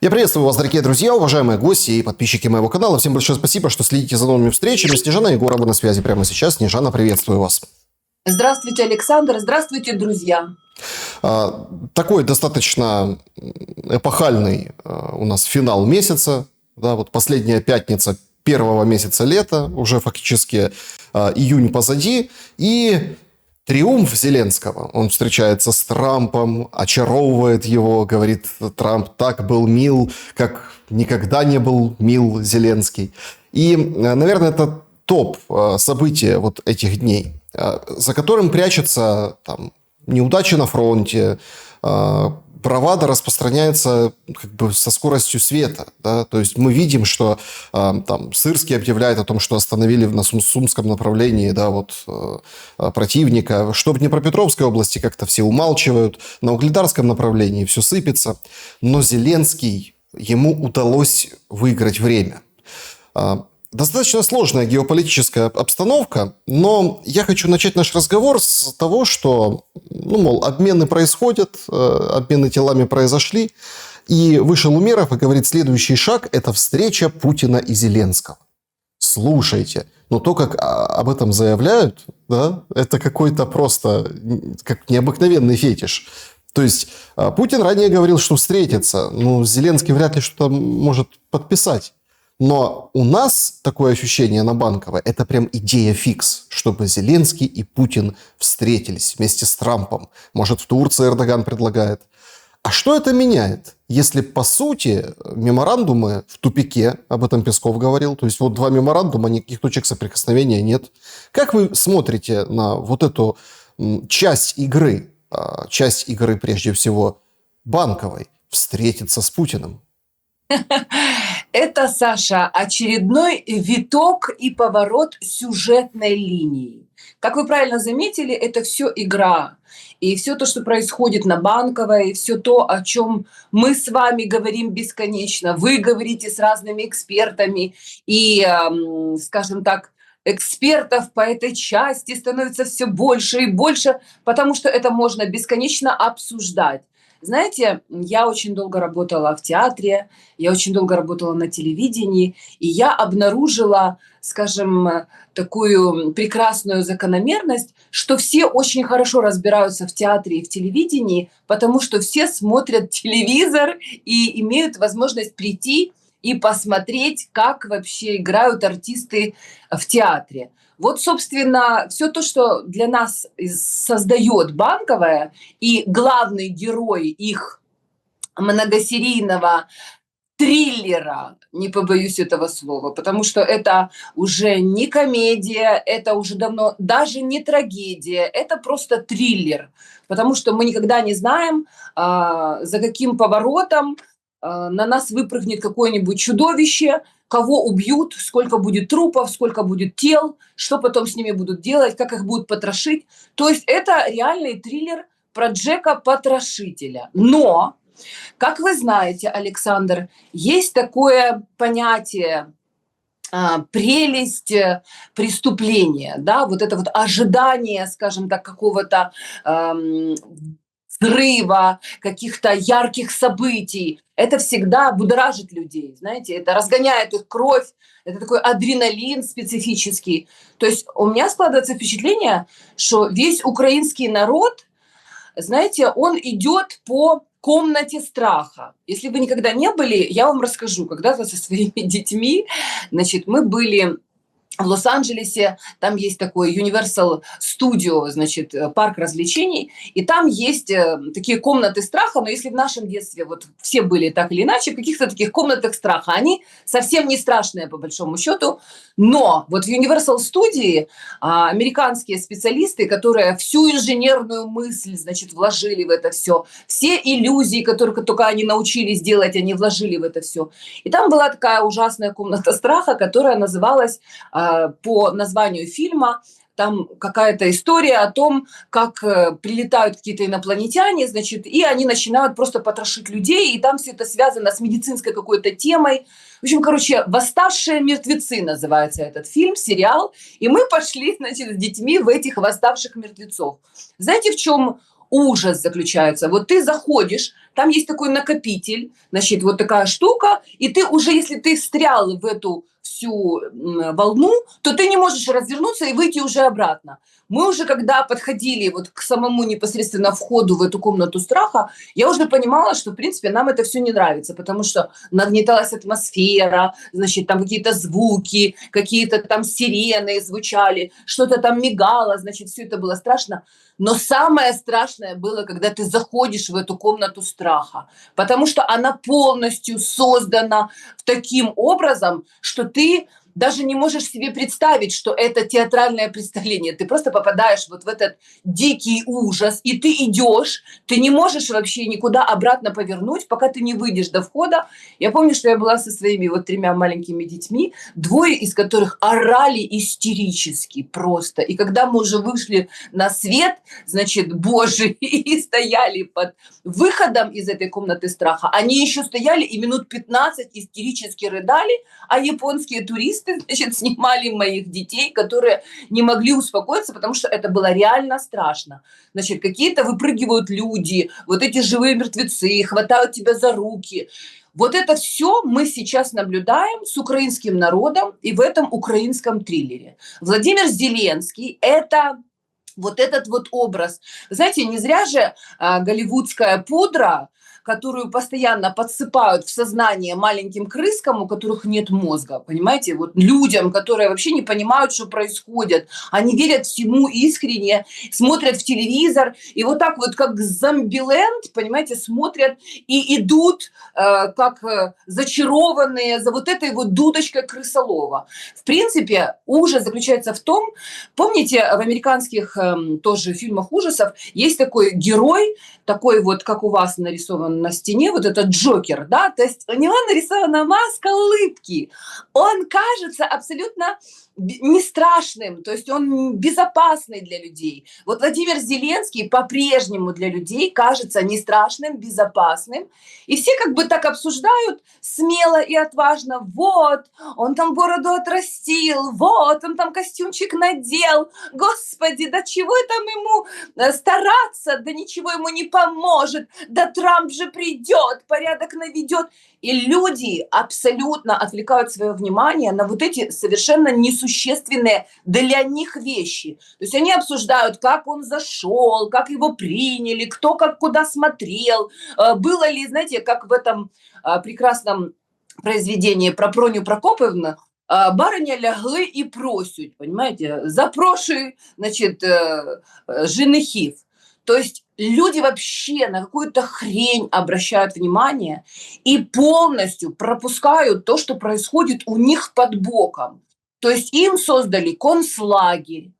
Я приветствую вас, дорогие друзья, уважаемые гости и подписчики моего канала. Всем большое спасибо, что следите за новыми встречами. Снежана Егорова на связи прямо сейчас. Снежана, приветствую вас. Здравствуйте, Александр. Здравствуйте, друзья. Такой достаточно эпохальный у нас финал месяца. Да, вот последняя пятница первого месяца лета, уже фактически июнь позади. И триумф Зеленского. Он встречается с Трампом, очаровывает его, говорит, Трамп так был мил, как никогда не был мил Зеленский. И, наверное, это топ события вот этих дней, за которым прячется там неудачи на фронте, бравада распространяется как бы со скоростью света. Да? То есть мы видим, что там Сырский объявляет о том, что остановили на Сумском направлении противника. Что в Днепропетровской области как-то все умалчивают. На Угледарском направлении все сыпется. Но Зеленский, ему удалось выиграть время. Достаточно сложная геополитическая обстановка, но я хочу начать наш разговор с того, что, обмены происходят, обмены телами произошли, и вышел Умеров и говорит, следующий шаг – это встреча Путина и Зеленского. Слушайте, но то, как об этом заявляют, да, это какой-то просто как необыкновенный фетиш. То есть Путин ранее говорил, что встретится, но Зеленский вряд ли что-то может подписать. Но у нас такое ощущение на Банковой, это прям идея фикс, чтобы Зеленский и Путин встретились вместе с Трампом. Может, в Турции Эрдоган предлагает. А что это меняет, если, по сути, меморандумы в тупике, об этом Песков говорил, то есть вот два меморандума, никаких точек соприкосновения нет. Как вы смотрите на вот эту часть игры прежде всего Банковой, встретиться с Путиным? Это, Саша, очередной виток и поворот сюжетной линии. Как вы правильно заметили, это все игра. И все то, что происходит на Банковой, и все то, о чем мы с вами говорим бесконечно, вы говорите с разными экспертами, и, скажем так, экспертов по этой части становится все больше и больше, потому что это можно бесконечно обсуждать. Знаете, я очень долго работала в театре, я очень долго работала на телевидении, и я обнаружила, скажем, такую прекрасную закономерность, что все очень хорошо разбираются в театре и в телевидении, потому что все смотрят телевизор и имеют возможность прийти и посмотреть, как вообще играют артисты в театре. Вот, собственно, все то, что для нас создает Банковая, и главный герой их многосерийного триллера, не побоюсь этого слова, потому что это уже не комедия, это уже давно даже не трагедия, это просто триллер, потому что мы никогда не знаем, за каким поворотом на нас выпрыгнет какое-нибудь чудовище, кого убьют, сколько будет трупов, сколько будет тел, что потом с ними будут делать, как их будут потрошить. То есть это реальный триллер про Джека-потрошителя. Но, как вы знаете, Александр, есть такое понятие прелесть преступления, да, вот это вот ожидание, скажем так, какого-то взрыва, каких-то ярких событий. Это всегда будоражит людей, знаете, это разгоняет их кровь, это такой адреналин специфический. То есть у меня складывается впечатление, что весь украинский народ, знаете, он идет по комнате страха. Если вы никогда не были, я вам расскажу. Когда-то со своими детьми, значит, мы были в Лос-Анджелесе, там есть такой Universal Studio, значит, парк развлечений, и там есть такие комнаты страха, но если в нашем детстве вот все были так или иначе в каких-то таких комнатах страха, они совсем не страшные по большому счету, но вот в Universal Studio американские специалисты, которые всю инженерную мысль, значит, вложили в это все иллюзии, которые только они научились делать, они вложили в это все. И там была такая ужасная комната страха, которая называлась по названию фильма, там какая-то история о том, как прилетают какие-то инопланетяне, значит, и они начинают просто потрошить людей, и там все это связано с медицинской какой-то темой. В общем, короче, «Восставшие мертвецы» называется этот фильм, сериал, и мы пошли, значит, с детьми в этих восставших мертвецов. Знаете, в чем ужас заключается? Вот ты заходишь там есть такой накопитель, значит, вот такая штука, и ты уже, если ты встрял в эту всю волну, то ты не можешь развернуться и выйти уже обратно. Мы уже, когда подходили вот к самому непосредственно входу в эту комнату страха, я уже понимала, что, в принципе, нам это все не нравится, потому что нагнеталась атмосфера, значит, там какие-то звуки, какие-то там сирены звучали, что-то там мигало, значит, все это было страшно. Но самое страшное было, когда ты заходишь в эту комнату страха, потому что она полностью создана таким образом, что ты даже не можешь себе представить, что это театральное представление. Ты просто попадаешь вот в этот дикий ужас, и ты идешь, ты не можешь вообще никуда обратно повернуть, пока ты не выйдешь до входа. Я помню, что я была со своими вот 3 маленькими детьми, 2 из которых орали истерически просто. И когда мы уже вышли на свет, значит, Божий, и стояли под выходом из этой комнаты страха, они еще стояли и минут 15 истерически рыдали, а японские туристы, значит, снимали моих детей, которые не могли успокоиться, потому что это было реально страшно. Значит, какие-то выпрыгивают люди, вот эти живые мертвецы, хватают тебя за руки. Вот это все мы сейчас наблюдаем с украинским народом и в этом украинском триллере. Владимир Зеленский – это вот этот вот образ. Знаете, не зря же голливудская пудра, которую постоянно подсыпают в сознание маленьким крыскам, у которых нет мозга, понимаете, вот людям, которые вообще не понимают, что происходит, они верят всему искренне, смотрят в телевизор, и вот так вот, как зомбиленд, понимаете, смотрят и идут, как зачарованные за вот этой вот дудочкой крысолова. В принципе, ужас заключается в том, помните, в американских тоже фильмах ужасов есть такой герой, такой вот, как у вас нарисован на стене, вот этот Джокер, да, то есть у него нарисована маска улыбки. Он кажется абсолютно не страшным, то есть он безопасный для людей. Вот Владимир Зеленский по-прежнему для людей кажется не страшным, безопасным. И все как бы так обсуждают смело и отважно. Вот, он там бороду отрастил, вот, он там костюмчик надел. Господи, да чего там ему стараться, да ничего ему не поможет, да Трамп же придет, порядок наведет. И люди абсолютно отвлекают свое внимание на вот эти совершенно несущественные для них вещи. То есть они обсуждают, как он зашел, как его приняли, кто как куда смотрел. Было ли, знаете, как в этом прекрасном произведении про Проню Прокоповну, барыня лягли і просять, понимаете, запрошуй, значит, женихів. То есть люди вообще на какую-то хрень обращают внимание и полностью пропускают то, что происходит у них под боком. То есть им создали концлагерь,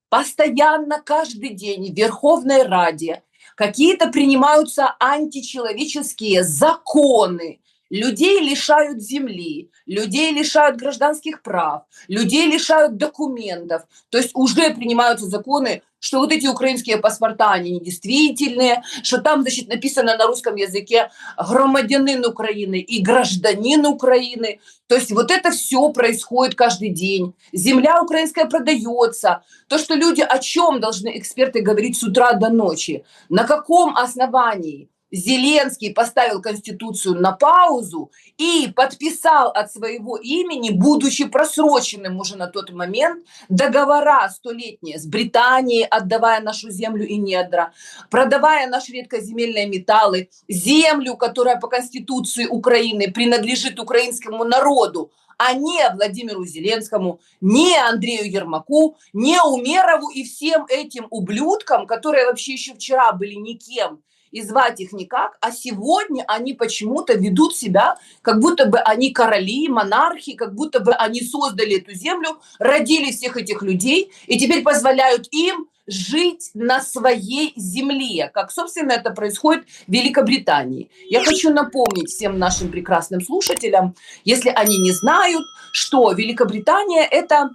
постоянно каждый день в Верховной Раде какие-то принимаются античеловеческие законы, людей лишают земли, людей лишают гражданских прав, людей лишают документов. То есть уже принимаются законы, что вот эти украинские паспорта, они недействительные, что там, значит, написано на русском языке громадянин Украины и гражданин Украины. То есть вот это все происходит каждый день. Земля украинская продается. То, что люди о чем должны эксперты говорить с утра до ночи, на каком основании Зеленский поставил Конституцию на паузу и подписал от своего имени, будучи просроченным уже на тот момент, договора столетние с Британией, отдавая нашу землю и недра, продавая наши редкоземельные металлы, землю, которая по Конституции Украины принадлежит украинскому народу, а не Владимиру Зеленскому, не Андрею Ермаку, не Умерову и всем этим ублюдкам, которые вообще еще вчера были никем, и звать их никак, а сегодня они почему-то ведут себя, как будто бы они короли, монархи, как будто бы они создали эту землю, родили всех этих людей и теперь позволяют им жить на своей земле, как, собственно, это происходит в Великобритании. Я хочу напомнить всем нашим прекрасным слушателям, если они не знают, что Великобритания – это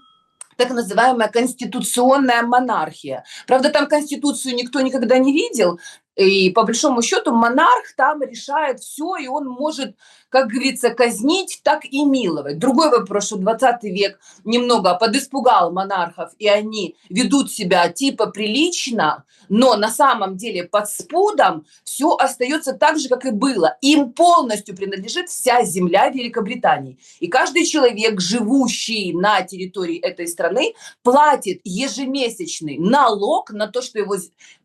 так называемая конституционная монархия. Правда, там конституцию никто никогда не видел, и по большому счету монарх там решает все, и он может как говорится, казнить, так и миловать. Другой вопрос, что 20 век немного подиспугал монархов, и они ведут себя типа прилично, но на самом деле под спудом все остается так же, как и было. Им полностью принадлежит вся земля Великобритании. И каждый человек, живущий на территории этой страны, платит ежемесячный налог на то, что его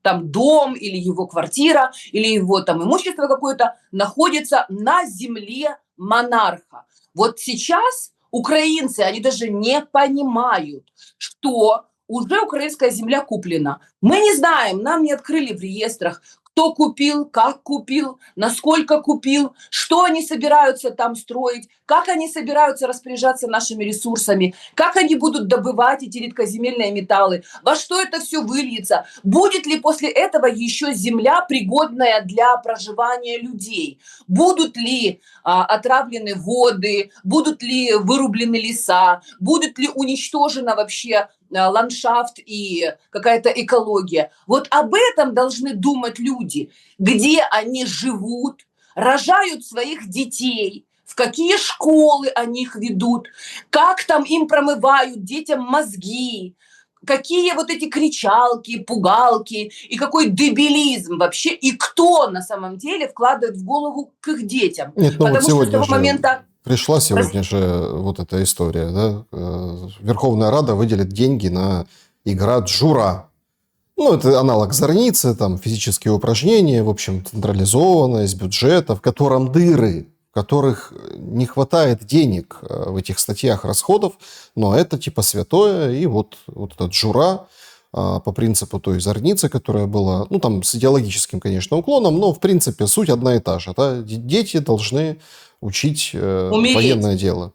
там дом или его квартира или его там имущество какое-то находится на земле монарха. Вот сейчас украинцы, они даже не понимают, что уже украинская земля куплена. Мы не знаем, нам не открыли в реестрах, кто купил, как купил, насколько купил, что они собираются там строить, как они собираются распоряжаться нашими ресурсами, как они будут добывать эти редкоземельные металлы, во что это все выльется, будет ли после этого еще земля пригодная для проживания людей, будут ли отравлены воды, будут ли вырублены леса, будет ли уничтожена вообще ландшафт и какая-то экология. Вот об этом должны думать люди, где они живут, рожают своих детей, в какие школы они их ведут, как там им промывают детям мозги, какие вот эти кричалки, пугалки и какой дебилизм вообще, и кто на самом деле вкладывает в голову к их детям. Нет, ну вот Потому что с сегодня того же момента... пришла сегодня же вот эта история, да? Верховная Рада выделит деньги на игра Джура. Ну, это аналог зорницы, там физические упражнения, в общем, централизованное, из бюджета, в котором дыры, в которых не хватает денег в этих статьях расходов, но это типа святое, и вот этот Джура по принципу той зорницы, которая была, ну, там с идеологическим, конечно, уклоном, но, в принципе, суть одна и та же. Да? Дети должны учить военное дело.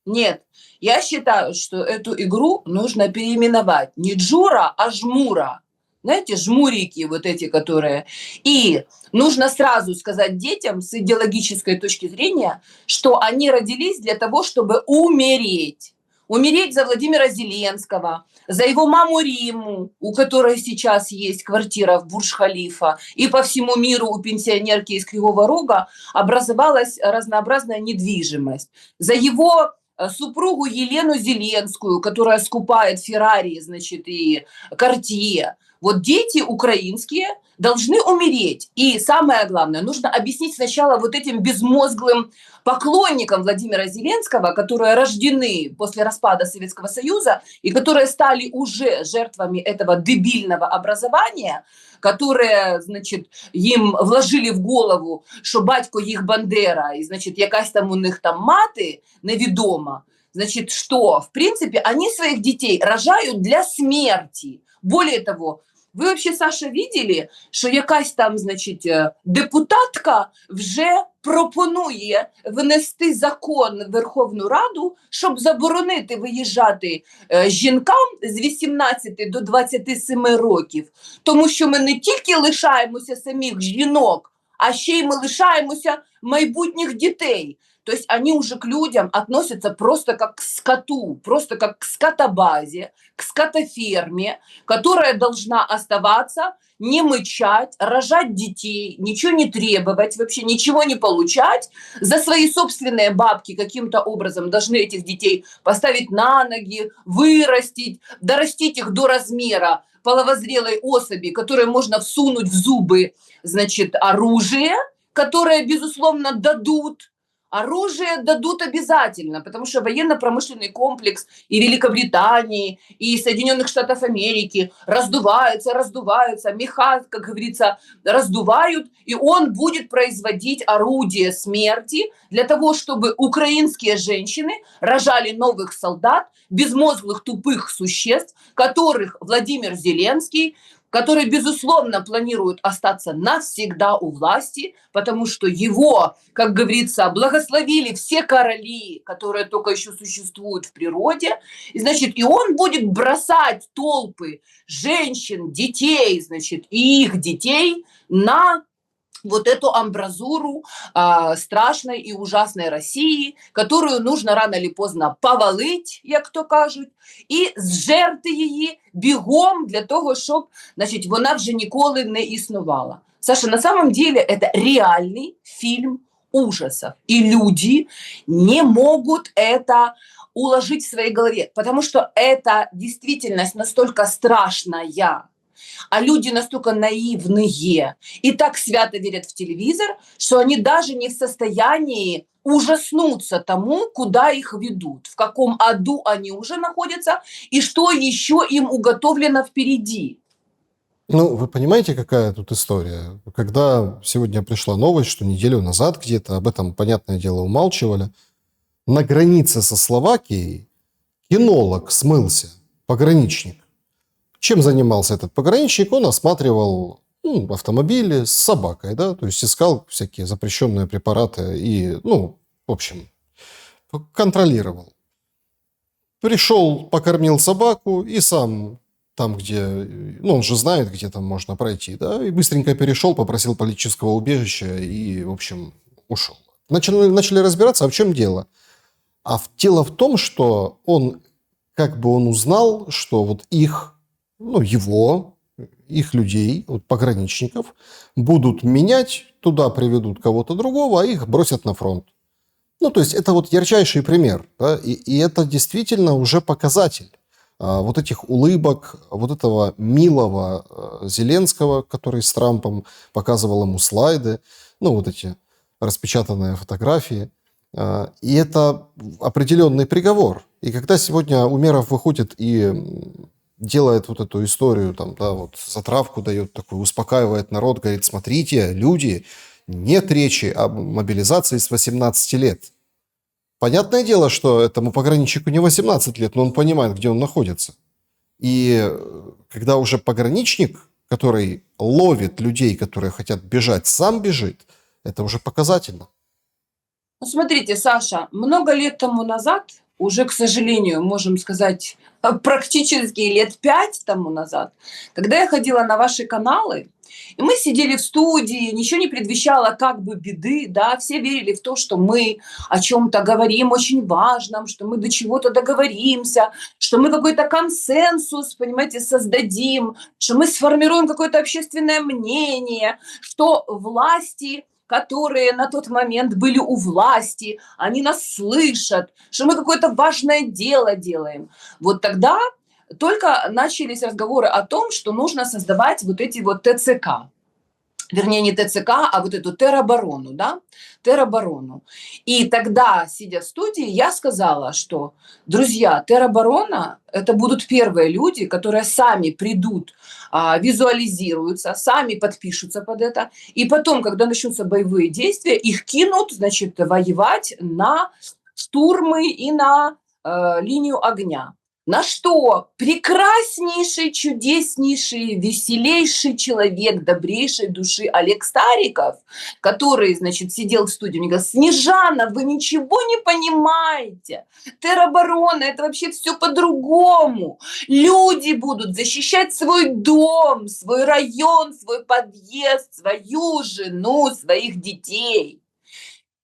Нет, я считаю, что эту игру нужно переименовать не Джура, а Жмура. Знаете, жмурики вот эти, которые... И нужно сразу сказать детям с идеологической точки зрения, что они родились для того, чтобы умереть. Умереть за Владимира Зеленского, за его маму Риму, у которой сейчас есть квартира в Бурдж-Халифа, и по всему миру у пенсионерки из Кривого Рога образовалась разнообразная недвижимость. За его супругу Елену Зеленскую, которая скупает Феррари, значит, и Картье. Вот дети украинские должны умереть. И самое главное, нужно объяснить сначала вот этим безмозглым поклонникам Владимира Зеленского, которые рождены после распада Советского Союза и которые стали уже жертвами этого дебильного образования, которые, значит, їм вложили в голову, що батько їх Бандера, і, значит, якась там у них там мати невідома, значит, что, в принципе, они своих детей рожают для смерти. Более того, ви вообще, Саша, видели, що якась там, значить, депутатка вже пропонує внести закон в Верховну Раду, щоб заборонити виїжджати жінкам з 18 до 27 років. Тому що ми не тільки лишаємося самих жінок, а ще й ми лишаємося майбутніх дітей. То есть они уже к людям относятся просто как к скоту, просто как к скотобазе, к скотоферме, которая должна оставаться, не мычать, рожать детей, ничего не требовать, вообще ничего не получать. За свои собственные бабки каким-то образом должны этих детей поставить на ноги, вырастить, дорастить их до размера половозрелой особи, которой можно всунуть в зубы, значит, оружие, которое, безусловно, дадут. Оружие дадут обязательно, потому что военно-промышленный комплекс и Великобритании, и Соединенных Штатов Америки раздуваются, меха, как говорится, раздувают, и он будет производить орудие смерти для того, чтобы украинские женщины рожали новых солдат, безмозглых тупых существ, которых Владимир Зеленский, который, безусловно, планирует остаться навсегда у власти, потому что его, как говорится, благословили все короли, которые только еще существуют в природе. И, значит, и он будет бросать толпы женщин, детей, значит, и их детей на вот эту амбразуру страшной и ужасной России, которую нужно рано или поздно повалить, як то кажуть, і зжерти її бігом для того, щоб, значить, вона вже ніколи не існувала. Саша, на самом деле это реальный фильм ужасов. И люди не могут это уложить в своей голове, потому что эта действительность настолько страшная, а люди настолько наивные и так свято верят в телевизор, что они даже не в состоянии ужаснуться тому, куда их ведут, в каком аду они уже находятся и что еще им уготовлено впереди. Ну, вы понимаете, какая тут история? Когда сегодня пришла новость, что неделю назад где-то об этом, понятное дело, умалчивали, на границе со Словакией кинолог смылся, пограничник. Чем занимался этот пограничник? Он осматривал автомобили с собакой, да, то есть искал всякие запрещенные препараты и, в общем, контролировал. Пришел, покормил собаку и сам там, где, он же знает, где там можно пройти, да, и быстренько перешел, попросил политического убежища и, в общем, ушел. Начали разбираться, а в чем дело? Дело в том, что он узнал, что вот их людей, вот пограничников, будут менять, туда приведут кого-то другого, а их бросят на фронт. То есть это вот ярчайший пример, да, и это действительно уже показатель вот этих улыбок, вот этого милого Зеленского, который с Трампом показывал ему слайды, вот эти распечатанные фотографии. И это определенный приговор. И когда сегодня Умеров выходит и делает вот эту историю, затравку дает такую, успокаивает народ, говорит, смотрите, люди, нет речи об мобилизации с 18 лет. Понятное дело, что этому пограничнику не 18 лет, но он понимает, где он находится. И когда уже пограничник, который ловит людей, которые хотят бежать, сам бежит, это уже показательно. Смотрите, Саша, много лет тому назад, уже, к сожалению, можем сказать, практически лет 5 тому назад, когда я ходила на ваши каналы, и мы сидели в студии, ничего не предвещало беды, да, все верили в то, что мы о чем-то говорим очень важном, что мы до чего-то договоримся, что мы какой-то консенсус, понимаете, создадим, что мы сформируем какое-то общественное мнение, что власти, которые на тот момент были у власти, они нас слышат, что мы какое-то важное дело делаем. Вот тогда только начались разговоры о том, что нужно создавать вот эти вот ТЦК. Вернее, не ТЦК, а вот эту тероборону, да, тероборону. И тогда, сидя в студии, я сказала, что, друзья, тероборона – это будут первые люди, которые сами придут, визуализируются, сами подпишутся под это, и потом, когда начнутся боевые действия, их кинут, значит, воевать на штурмы и на линию огня. На что прекраснейший, чудеснейший, веселейший человек добрейшей души Олег Стариков, который, значит, сидел в студии, мне говорит, Снежана, вы ничего не понимаете. Тероборона – это вообще все по-другому. Люди будут защищать свой дом, свой район, свой подъезд, свою жену, своих детей.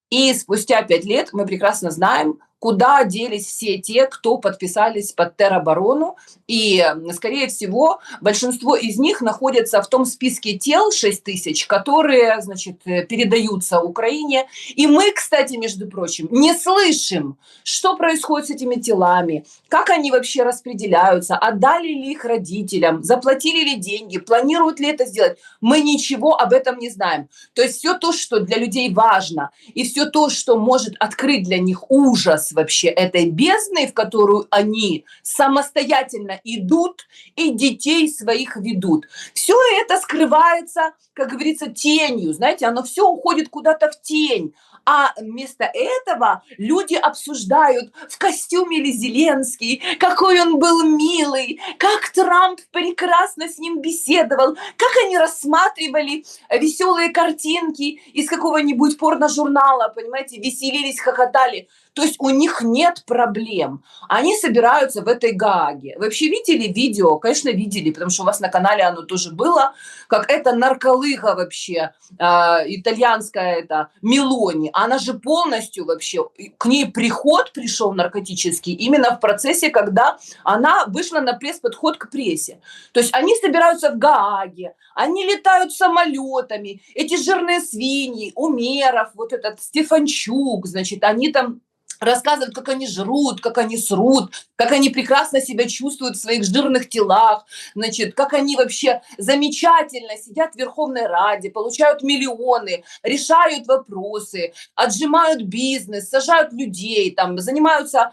И спустя 5 лет мы прекрасно знаем, куда делись все те, кто подписались под тероборону. И, скорее всего, большинство из них находятся в том списке тел 6 тысяч, которые, значит, передаются Украине. И мы, кстати, между прочим, не слышим, что происходит с этими телами, как они вообще распределяются, отдали ли их родителям, заплатили ли деньги, планируют ли это сделать. Мы ничего об этом не знаем. То есть все то, что для людей важно, и все то, что может открыть для них ужас вообще этой бездны, в которую они самостоятельно идут и детей своих ведут. Все это скрывается, как говорится, тенью. Знаете, оно все уходит куда-то в тень. А вместо этого люди обсуждают, в костюме ли Зеленский, какой он был милый, как Трамп прекрасно с ним беседовал, как они рассматривали веселые картинки из какого-нибудь порножурнала, понимаете, веселились, хохотали. То есть у них нет проблем. Они собираются в этой Гааге. Вы вообще видели видео? Конечно, видели, потому что у вас на канале оно тоже было, как эта нарколыга вообще, итальянская эта Мелони. она же полностью вообще, к ней пришел наркотический именно в процессе, когда она вышла на пресс-подход к прессе. То есть они собираются в Гааге, они летают самолетами, эти жирные свиньи, Умеров, вот этот Стефанчук, значит, они там рассказывают, как они жрут, как они срут, как они прекрасно себя чувствуют в своих жирных телах, значит, как они вообще замечательно сидят в Верховной Раде, получают миллионы, решают вопросы, отжимают бизнес, сажают людей, там, занимаются,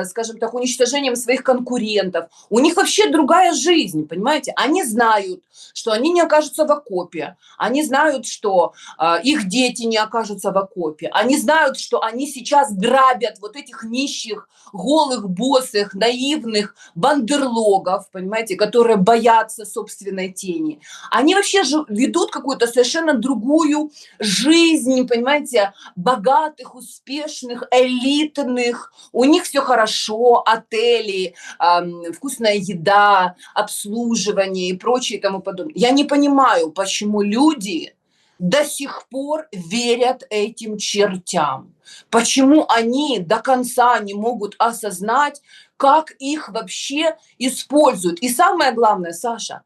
скажем так, уничтожением своих конкурентов. У них вообще другая жизнь, понимаете? Они знают, что они не окажутся в окопе, они знают, что их дети не окажутся в окопе, они знают, что они сейчас грабят вот этих нищих, голых, босых, наивных бандерлогов, понимаете, которые боятся собственной тени. Они вообще же ведут какую-то совершенно другую жизнь, понимаете, богатых, успешных, элитных. У них все хорошо, отели, вкусная еда, обслуживание и прочее и тому подобное. Я не понимаю, почему люди до сих пор верят этим чертям. Почему они до конца не могут осознать, как их вообще используют. И самое главное, Саша,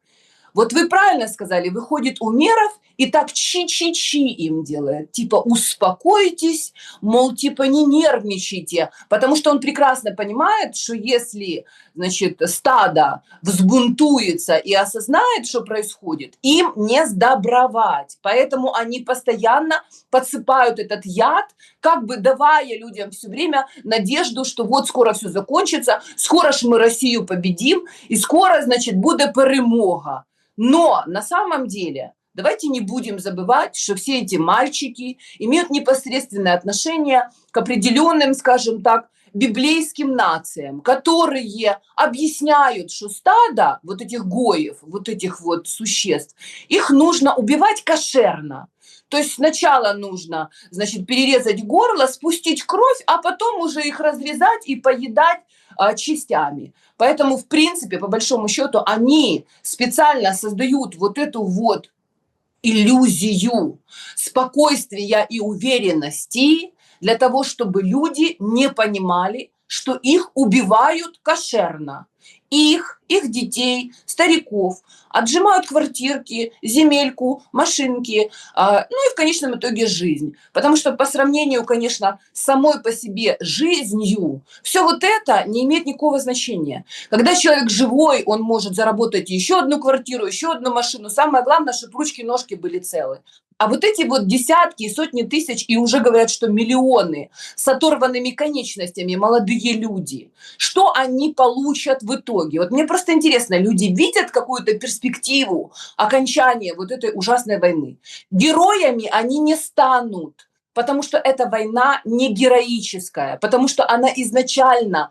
вот вы правильно сказали, выходит Умеров и так чи-чи-чи им делает. Типа успокойтесь, мол, типа не нервничайте. Потому что он прекрасно понимает, что если, значит, стадо взбунтуется и осознает, что происходит, им не сдобровать. Поэтому они постоянно подсыпают этот яд, как бы давая людям все время надежду, что вот скоро все закончится, скоро ж мы Россию победим, и скоро, значит, будет перемога. Но на самом деле давайте не будем забывать, что все эти мальчики имеют непосредственное отношение к определенным, скажем так, библейским нациям, которые объясняют, что стадо вот этих гоев, вот этих вот существ, их нужно убивать кошерно. То есть сначала нужно, значит, перерезать горло, спустить кровь, а потом уже их разрезать и поедать частями. Поэтому, в принципе, по большому счету, они специально создают вот эту вот иллюзию спокойствия и уверенности для того, чтобы люди не понимали, что их убивают кошерно. Их детей, стариков отжимают квартирки, земельку, машинки, ну и в конечном итоге жизнь. Потому что по сравнению, конечно, с самой по себе жизнью, все вот это не имеет никакого значения. Когда человек живой, он может заработать еще одну квартиру, еще одну машину. Самое главное, чтобы ручки и ножки были целы. А вот эти вот десятки и сотни тысяч, и уже говорят, что миллионы с оторванными конечностями молодые люди, что они получат в итоге? Вот мне просто интересно, люди видят какую-то перспективу окончания вот этой ужасной войны? Героями они не станут, потому что эта война не героическая, потому что она изначально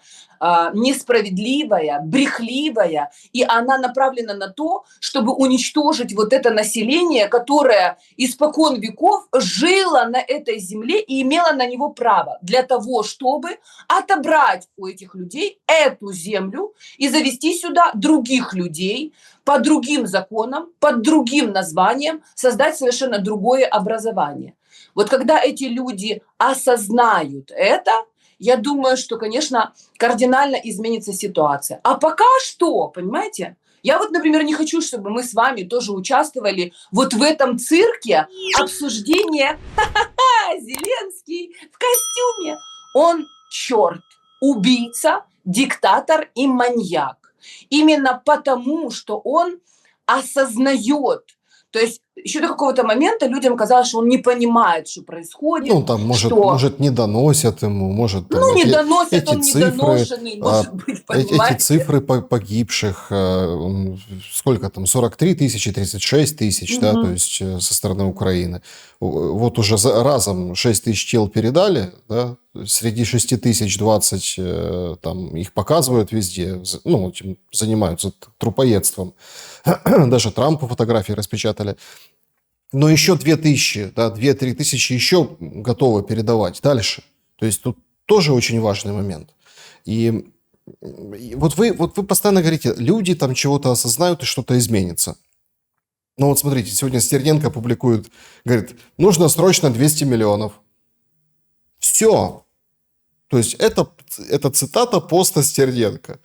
несправедливая, брехливая, и она направлена на то, чтобы уничтожить вот это население, которое испокон веков жило на этой земле и имело на него право, для того, чтобы отобрать у этих людей эту землю и завести сюда других людей по другим законам, под другим названием, создать совершенно другое образование. Вот когда эти люди осознают это, я думаю, что, конечно, кардинально изменится ситуация. А пока что, понимаете, я вот, например, не хочу, чтобы мы с вами тоже участвовали вот в этом цирке обсуждения Зеленский в костюме. Он черт, убийца, диктатор и маньяк. Именно потому, что он осознает. То есть еще до какого-то момента людям казалось, что он не понимает, что происходит. Ну, там, может, не доносят ему, может... Там, не доносят, он цифры, недоношенный, может быть, понимаете? Эти цифры погибших, сколько там, 43 тысячи, 36 тысяч, да, то есть со стороны Украины. Вот уже разом 6 тысяч тел передали, да, среди 6 тысяч 20 там, их показывают везде, ну, этим занимаются трупоедством. Даже Трампу фотографии распечатали. Но еще 2000, да, 2-3 тысячи еще готовы передавать дальше. То есть тут тоже очень важный момент. И вот вы постоянно говорите, люди там чего-то осознают и что-то изменится. Но вот смотрите, сегодня Стерненко публикует, говорит, нужно срочно 200 миллионов. Все. То есть это цитата поста Стерненко.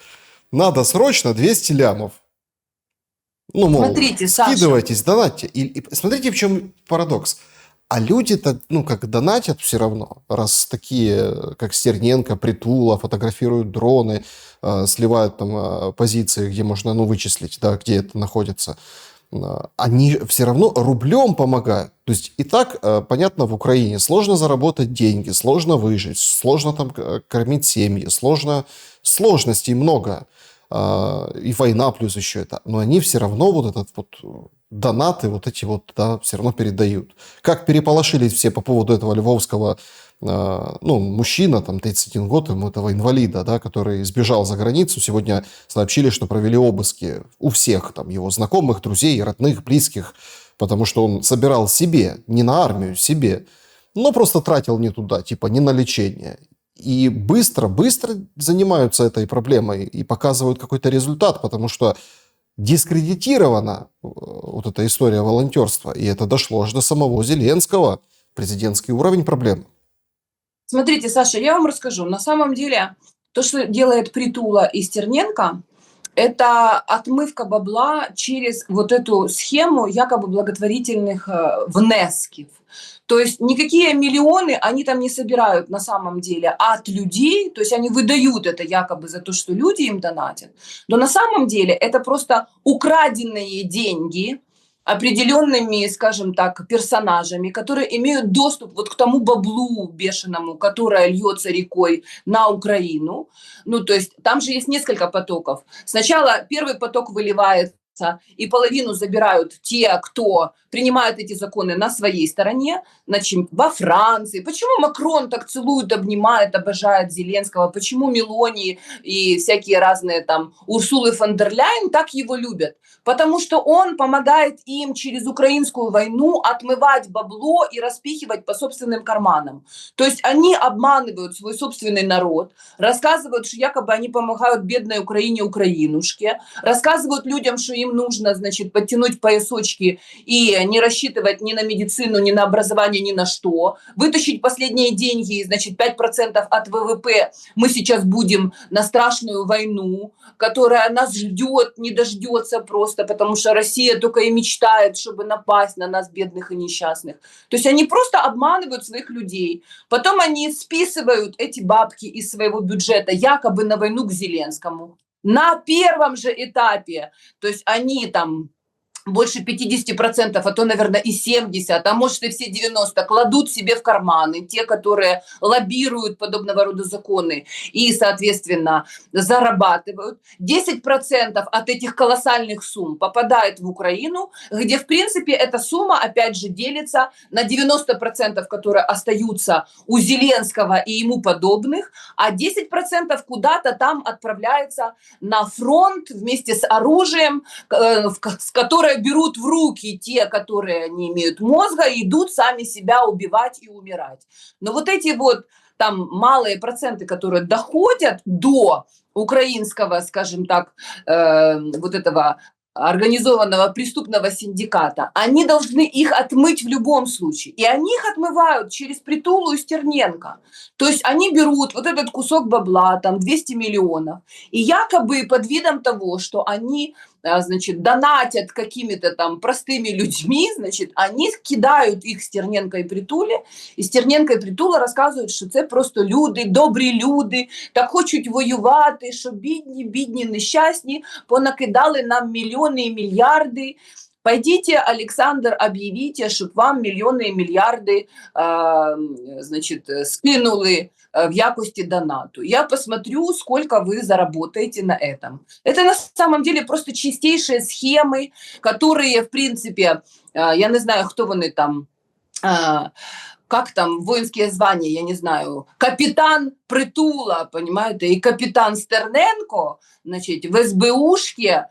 Надо срочно 200 лямов. Ну, мол, Смотрите, Саша, скидывайтесь, донатьте. И смотрите, в чем парадокс. А люди-то, ну, как донатят все равно, раз такие, как Стерненко, Притула, фотографируют дроны, сливают там позиции, где можно, ну, вычислить, да, где это находится. Они все равно рублем помогают. То есть и так, понятно, в Украине сложно заработать деньги, сложно выжить, сложно там кормить семьи, сложностей много. И война плюс еще это. Но они все равно вот этот вот донаты вот эти вот, да, все равно передают. Как переполошились все по поводу этого львовского, ну, мужчина, там, 31 год, ему этого инвалида, да, который сбежал за границу. Сегодня сообщили, что провели обыски у всех, там, его знакомых, друзей, родных, близких, потому что он собирал себе, не на армию, себе, но просто тратил не туда, типа, не на лечение. И быстро занимаются этой проблемой и показывают какой-то результат, потому что дискредитирована вот эта история волонтерства, и это дошло аж до самого Зеленского, президентский уровень проблем. смотрите, Саша, я вам расскажу. На самом деле, то, что делает Притула и Стерненко, это отмывка бабла через вот эту схему якобы благотворительных внесков. То есть никакие миллионы они там не собирают на самом деле от людей, то есть они выдают это якобы за то, что люди им донатят, но на самом деле это просто украденные деньги определенными, скажем так, персонажами, которые имеют доступ вот к тому баблу бешеному, которое льется рекой на Украину. Ну, то есть там же есть несколько потоков. Сначала первый поток выливается, и половину забирают те, кто принимает эти законы на своей стороне, значит, во Франции. Почему Макрон так целует, обнимает, обожает Зеленского? Почему Мелони и всякие разные там Урсулы фон дер Ляйен так его любят? Потому что он помогает им через украинскую войну отмывать бабло и распихивать по собственным карманам. То есть они обманывают свой собственный народ, рассказывают, что якобы они помогают бедной Украине, украинушке, рассказывают людям, что им нужно, значит, подтянуть поясочки и не рассчитывать ни на медицину, ни на образование, ни на что, вытащить последние деньги, значит, 5% от ВВП мы сейчас будем на страшную войну, которая нас ждет, не дождется просто, потому что Россия только и мечтает, чтобы напасть на нас, бедных и несчастных. То есть они просто обманывают своих людей. Потом они списывают эти бабки из своего бюджета якобы на войну к Зеленскому. На первом же этапе, то есть они там больше 50%, а то, наверное, и 70%, а может и все 90% кладут себе в карманы, те, которые лоббируют подобного рода законы и, соответственно, зарабатывают. 10% от этих колоссальных сумм попадает в Украину, где, в принципе, эта сумма, опять же, делится на 90%, которые остаются у Зеленского и ему подобных, а 10% куда-то там отправляется на фронт вместе с оружием, с которой берут в руки те, которые не имеют мозга, и идут сами себя убивать и умирать. Но вот эти вот там малые проценты, которые доходят до украинского, скажем так, вот этого организованного преступного синдиката, они должны их отмыть в любом случае. И они их отмывают через Притулу и Стерненко. То есть они берут вот этот кусок бабла, там 200 миллионов, и якобы под видом того, что они, значит, донатят какими-то там простыми людьми, значит, они кидают их Стерненко и Притуле, і Стерненко і Притула розказують, що це просто люди, добрі люди, так хочуть воювати, що бідні, нещасні, понакидали нам мільйони і мільярди. Пойдите, Александр, объявите, чтобы вам миллионы и миллиарды значит, скинули в якости донату. Я посмотрю, сколько вы заработаете на этом. Это на самом деле просто чистейшие схемы, которые, в принципе, я не знаю, кто вони там, как там воинские звания, я не знаю, капитан Притула, понимаете, и капитан Стерненко, значит, в СБУшке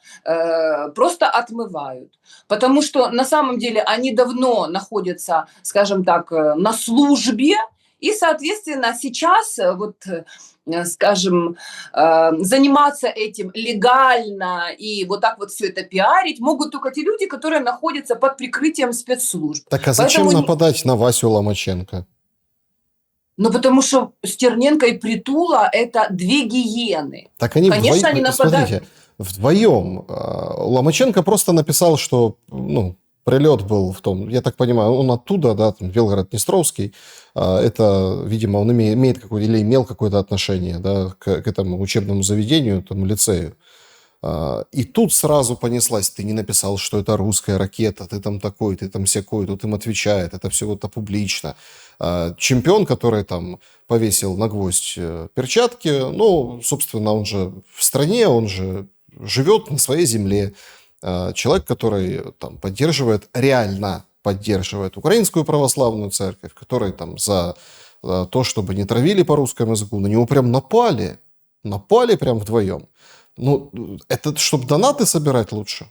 просто отмывают. Потому что на самом деле они давно находятся, скажем так, на службе, и, соответственно, сейчас вот, скажем, заниматься этим легально и вот так вот все это пиарить могут только те люди, которые находятся под прикрытием спецслужб. Так а зачем Поэтому нападать на Васю Ломаченко? Ну, потому что Стерненко и Притула – это две гиены. Так они Конечно, они вдвоем, нападают. смотрите, вдвоем. Ломаченко просто написал, что, ну, прилет был в том, я так понимаю, он оттуда, да, там, Белгород-Днестровский, это, видимо, он имеет какое-то или имел какое-то отношение, да, к этому учебному заведению, этому лицею. И тут сразу понеслась, ты не написал, что это русская ракета, ты там такой, ты там сякой, тут им отвечает, это все вот публично. Чемпион, который там повесил на гвоздь перчатки, ну, собственно, он же в стране, он же живет на своей земле. Человек, который там поддерживает, реально поддерживает Украинскую православную церковь, который там за то, чтобы не травили по русскому языку, на него прям напали прям вдвоем. Ну, это чтобы донаты собирать лучше.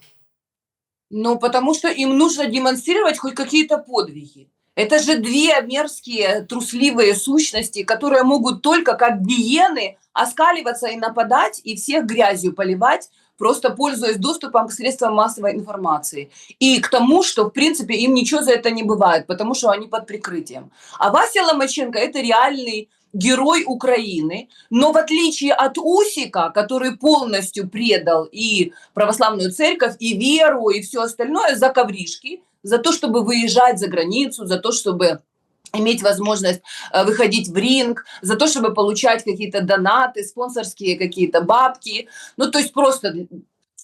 Ну, потому что им нужно демонстрировать хоть какие-то подвиги. Это же две мерзкие, трусливые сущности, которые могут только как гиены оскаливаться и нападать, и всех грязью поливать, просто пользуясь доступом к средствам массовой информации. И к тому, что, в принципе, им ничего за это не бывает, потому что они под прикрытием. А Вася Ломаченко – это реальный герой Украины, но в отличие от Усика, который полностью предал и православную церковь, и веру, и все остальное за ковришки, за то, чтобы выезжать за границу, за то, чтобы иметь возможность выходить в ринг, за то, чтобы получать какие-то донаты, спонсорские какие-то бабки. Ну, то есть просто,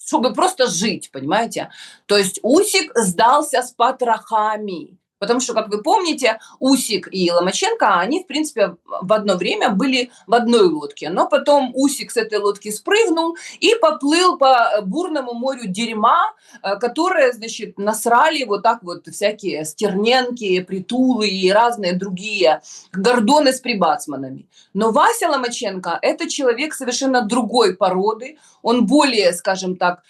чтобы просто жить, понимаете? То есть Усик сдался с потрохами. Потому что, как вы помните, Усик и Ломаченко, они, в принципе, в одно время были в одной лодке. Но потом Усик с этой лодки спрыгнул и поплыл по бурному морю дерьма, которое, значит, насрали вот так вот всякие Стерненки, Притулы и разные другие гордоны с прибацманами. Но Вася Ломаченко – это человек совершенно другой породы. Он более, скажем так,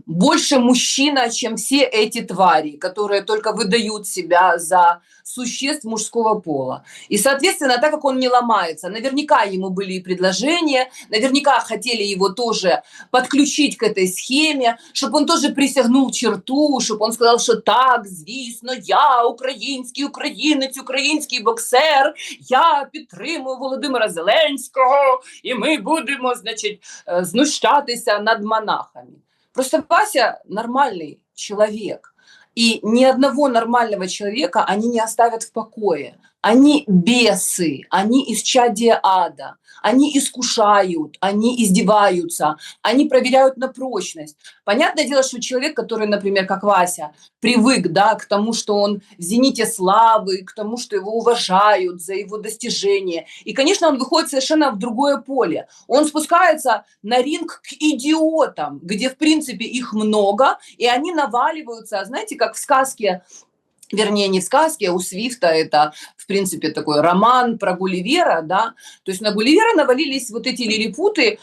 больше мужчина, чем все эти твари, которые только выдают себя за существ мужского пола. И, соответственно, так как он не ломается, наверняка ему были и предложения, наверняка хотели его тоже подключить к этой схеме, чтобы он тоже присягнул черту, чтобы он сказал, что так, звісно, я український українець, український боксер, я підтримую Володимира Зеленського, і ми будемо, значить, знущатися над монахами. Просто Вася нормальный человек. И ни одного нормального человека они не оставят в покое. Они бесы, они исчадие ада, они искушают, они издеваются, они проверяют на прочность. Понятное дело, что человек, который, например, как Вася, привык, да, к тому, что он в зените славы, к тому, что его уважают за его достижения. И, конечно, он выходит совершенно в другое поле. Он спускается на ринг к идиотам, где, в принципе, их много, и они наваливаются, знаете, как в сказке, вернее, не в сказке, а у Свифта это, в принципе, такой роман про Гулливера, да, то есть на Гулливера навалились вот эти лилипуты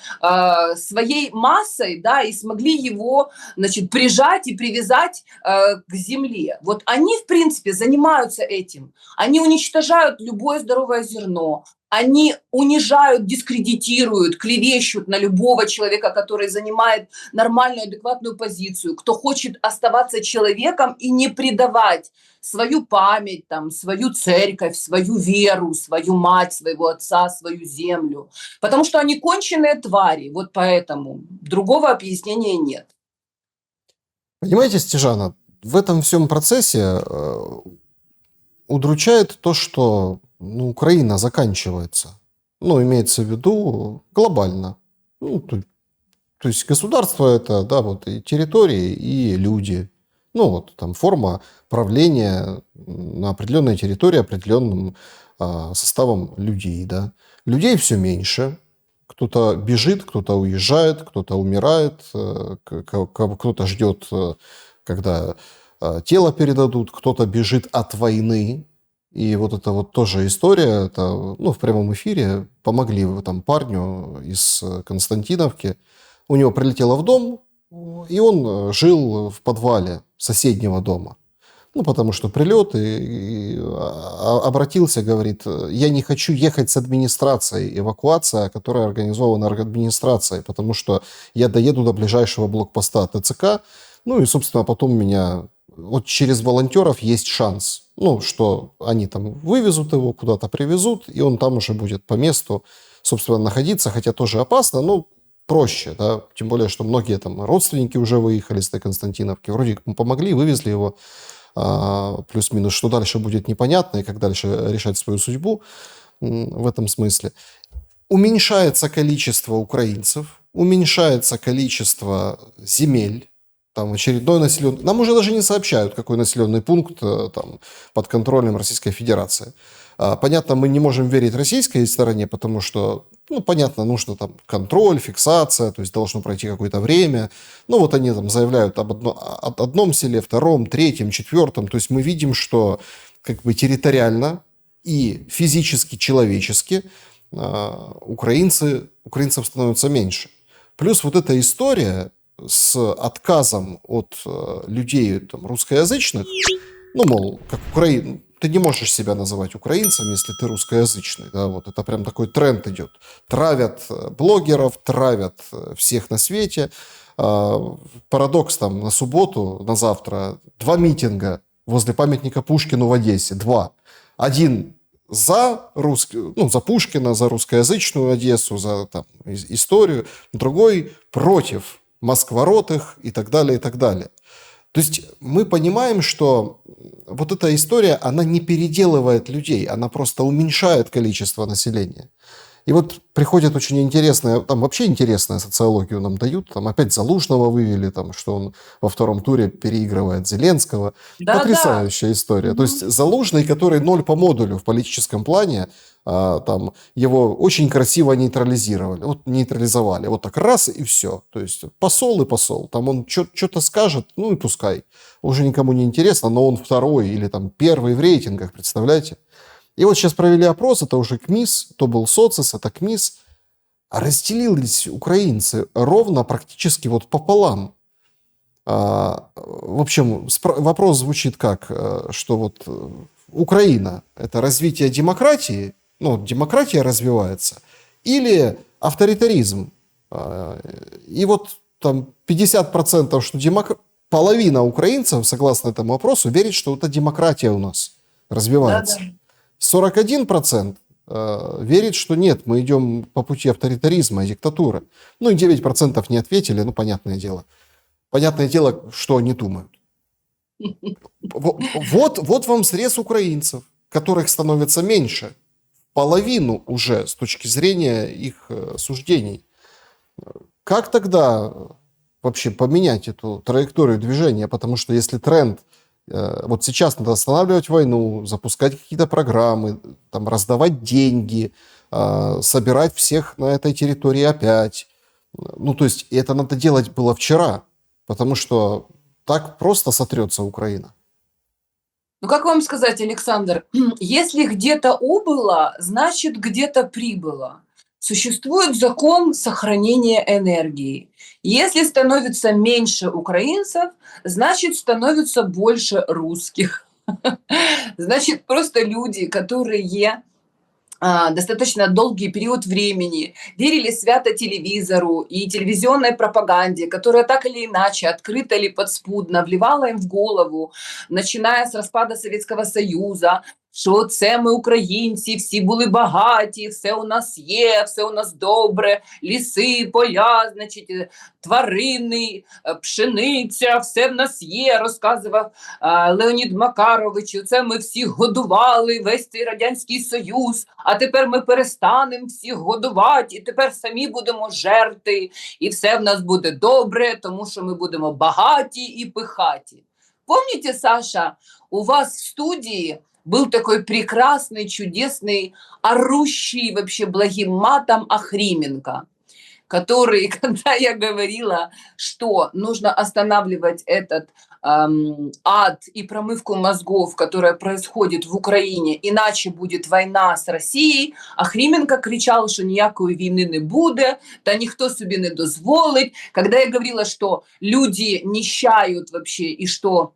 своей массой, да, и смогли его, значит, прижать и привязать к земле. Вот они, в принципе, занимаются этим. Они уничтожают любое здоровое зерно, они унижают, дискредитируют, клевещут на любого человека, который занимает нормальную, адекватную позицию, кто хочет оставаться человеком и не предавать свою память, там, свою церковь, свою веру, свою мать, своего отца, свою землю. Потому что они конченые твари, вот поэтому. Другого объяснения нет. Понимаете, Снежана, в этом всем процессе удручает то, что Украина заканчивается. Ну, имеется в виду глобально. Ну, то есть государство это, да, вот и территории, и люди. Ну, вот там форма правления на определенной территории определенным составом людей, да. Людей все меньше. Кто-то бежит, кто-то уезжает, кто-то умирает, кто-то ждет, когда тело передадут, кто-то бежит от войны. И вот это вот тоже история, это, в прямом эфире помогли там парню из Константиновки. У него прилетело в дом, и он жил в подвале соседнего дома. Ну, потому что прилет, и обратился, говорит, я не хочу ехать с администрацией, эвакуация, которая организована администрацией, потому что я доеду до ближайшего блокпоста ТЦК, ну и, собственно, потом меня вот через волонтеров есть шанс. Ну, что они там вывезут его, куда-то привезут, и он там уже будет по месту, собственно, находиться, хотя тоже опасно, но проще, да, тем более, что многие там родственники уже выехали с той Константиновки, вроде как помогли, вывезли его, плюс-минус, что дальше будет непонятно, и как дальше решать свою судьбу в этом смысле. Уменьшается количество украинцев, уменьшается количество земель, там очередной населенный... Нам уже даже не сообщают, какой населенный пункт там, под контролем Российской Федерации. Понятно, мы не можем верить российской стороне, потому что, ну, понятно, нужно там контроль, фиксация, то есть должно пройти какое-то время. Ну, вот они там заявляют об одном селе, втором, третьем, четвертом. То есть мы видим, что как бы территориально и физически, человечески украинцев становится меньше. Плюс вот эта история с отказом от людей там, русскоязычных, ну, мол, как ты не можешь себя называть украинцем, если ты русскоязычный. Да? Вот это прям такой тренд идет. Травят блогеров, травят всех на свете. Парадокс там на субботу, на завтра, 2 митинга возле памятника Пушкину в Одессе. 2. Один за за Пушкина, за русскоязычную Одессу, за там, историю. Другой против москворотых и так далее, и так далее. То есть мы понимаем, что вот эта история, она не переделывает людей, она просто уменьшает количество населения. И вот приходит очень интересная, там вообще интересная социологию нам дают, там опять Залужного вывели, там, что он во втором туре переигрывает Зеленского. Да, Потрясающая история. То есть Залужный, который 0 по модулю в политическом плане, там, его очень красиво нейтрализовали. Вот так раз и все. То есть посол и посол. Там он что-то скажет, ну и пускай. Уже никому не интересно, но он второй или там первый в рейтингах, представляете? И вот сейчас провели опрос, это уже КМИС, то был социс, это КМИС. А разделились украинцы ровно практически вот пополам. В общем, вопрос звучит как, что вот Украина – это развитие демократии, ну, демократия развивается, или авторитаризм. И вот там 50%, что половина украинцев, согласно этому опросу, верит, что это демократия у нас развивается. Да. 41% верит, что нет, мы идем по пути авторитаризма и диктатуры. Ну и 9% не ответили, ну, понятное дело. Понятное дело, что они думают. Вот вам срез украинцев, которых становится меньше. Половину уже с точки зрения их суждений. Как тогда вообще поменять эту траекторию движения? Потому что если тренд вот сейчас надо останавливать войну, запускать какие-то программы, там, раздавать деньги, собирать всех на этой территории опять. Ну, то есть это надо делать было вчера, потому что так просто сотрется Украина. Ну, как вам сказать, Александр, если где-то убыло, значит, где-то прибыло. Существует закон сохранения энергии. Если становится меньше украинцев, значит, становится больше русских. Значит, просто люди, которые достаточно долгий период времени верили свято телевизору и телевизионной пропаганде, которая так или иначе, открыто или подспудно, вливала им в голову, начиная з розпаду Совєтського Союзу, що це ми українці, всі були багаті, все у нас є, все у нас добре, ліси, поля, значить, тварини, пшениця, все в нас є, розказував Леонід Макарович, це ми всіх годували, весь цей Радянський Союз, а тепер ми перестанемо всіх годувати, і тепер самі будемо жерти, і все в нас буде добре, тому що ми будемо багаті і пихаті. Помните, Саша, у вас в студии был такой прекрасный, чудесный, орущий вообще благим матом Охрименко, который, когда я говорила, что нужно останавливать этот ад и промывку мозгов, которая происходит в Украине, иначе будет война с Россией, Охрименко кричал, что ніякої війни не буде, та ніхто собі не дозволить. Когда я говорила, что люди нищают вообще и что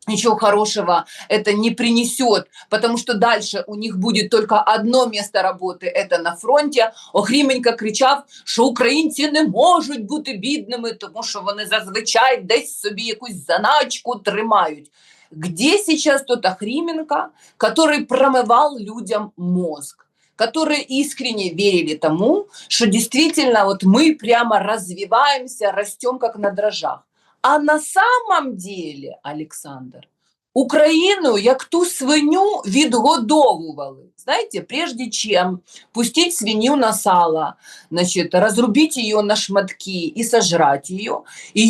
ничего хорошего это не принесет, потому что дальше у них будет только одно место роботи – это на фронті. Охріменько кричав, що українці не можуть бути бідними, тому що вони зазвичай десь собі якусь заначку тримають. Где сейчас тот Охрименко, который промывал людям мозг, которые искренне верили тому, что действительно вот мы прямо развиваемся, растем как на дрожжах. А на самом деле, Олександр, Україну як ту свиню відгодовували. Знаете, прежде чем пустить свинью на сало, значит, разрубить ее на шматки и сожрать ее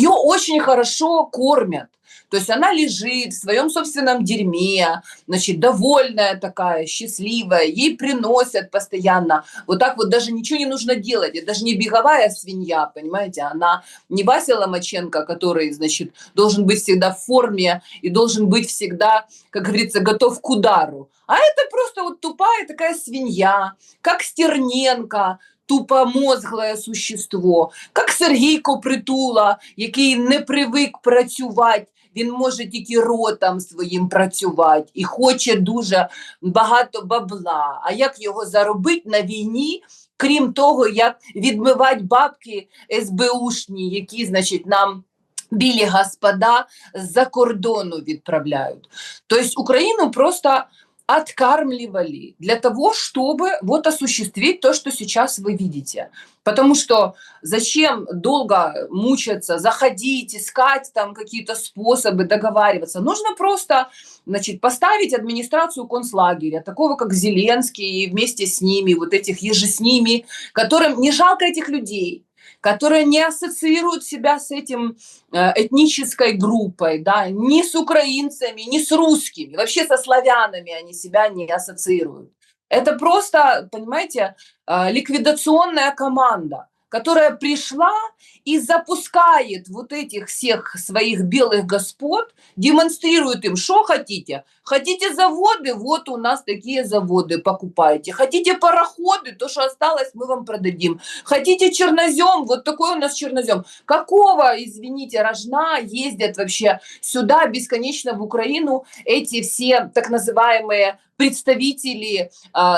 очень хорошо кормят. То есть она лежит в своем собственном дерьме, значит, довольная такая, счастливая, ей приносят постоянно. Вот так вот даже ничего не нужно делать. Это даже не беговая свинья, понимаете, она не Вася Ломаченко, который, значит, должен быть всегда в форме и должен быть всегда, как говорится, готов к удару. А это просто вот тупая такая свинья, как Стерненко, тупомозгле существо, як Сергійко Притула, який не привик працювати, він може тільки ротом своїм працювати і хоче дуже багато бабла. А як його заробити на війні, крім того, як відмивати бабки СБУшні, які, значить, нам білі господа з-за кордону відправляють. Тобто Україну просто откармливали для того, чтобы вот осуществить то, что сейчас вы видите. Потому что зачем долго мучаться, заходить, искать там какие-то способы договариваться? Нужно просто, значит, поставить администрацию концлагеря, такого как Зеленский, и вместе с ними, вот этих еже с ними, которым не жалко этих людей, которые не ассоциируют себя с этим этнической группой, да, ни с украинцами, ни с русскими, вообще со славянами они себя не ассоциируют. Это просто, понимаете, ликвидационная команда, которая пришла и запускает вот этих всех своих белых господ, демонстрирует им, что хотите. Хотите заводы, вот у нас такие заводы, покупайте. Хотите пароходы, то, что осталось, мы вам продадим. Хотите чернозем, вот такой у нас чернозем. Какого, извините, рожна ездят вообще сюда бесконечно в Украину эти все так называемые представители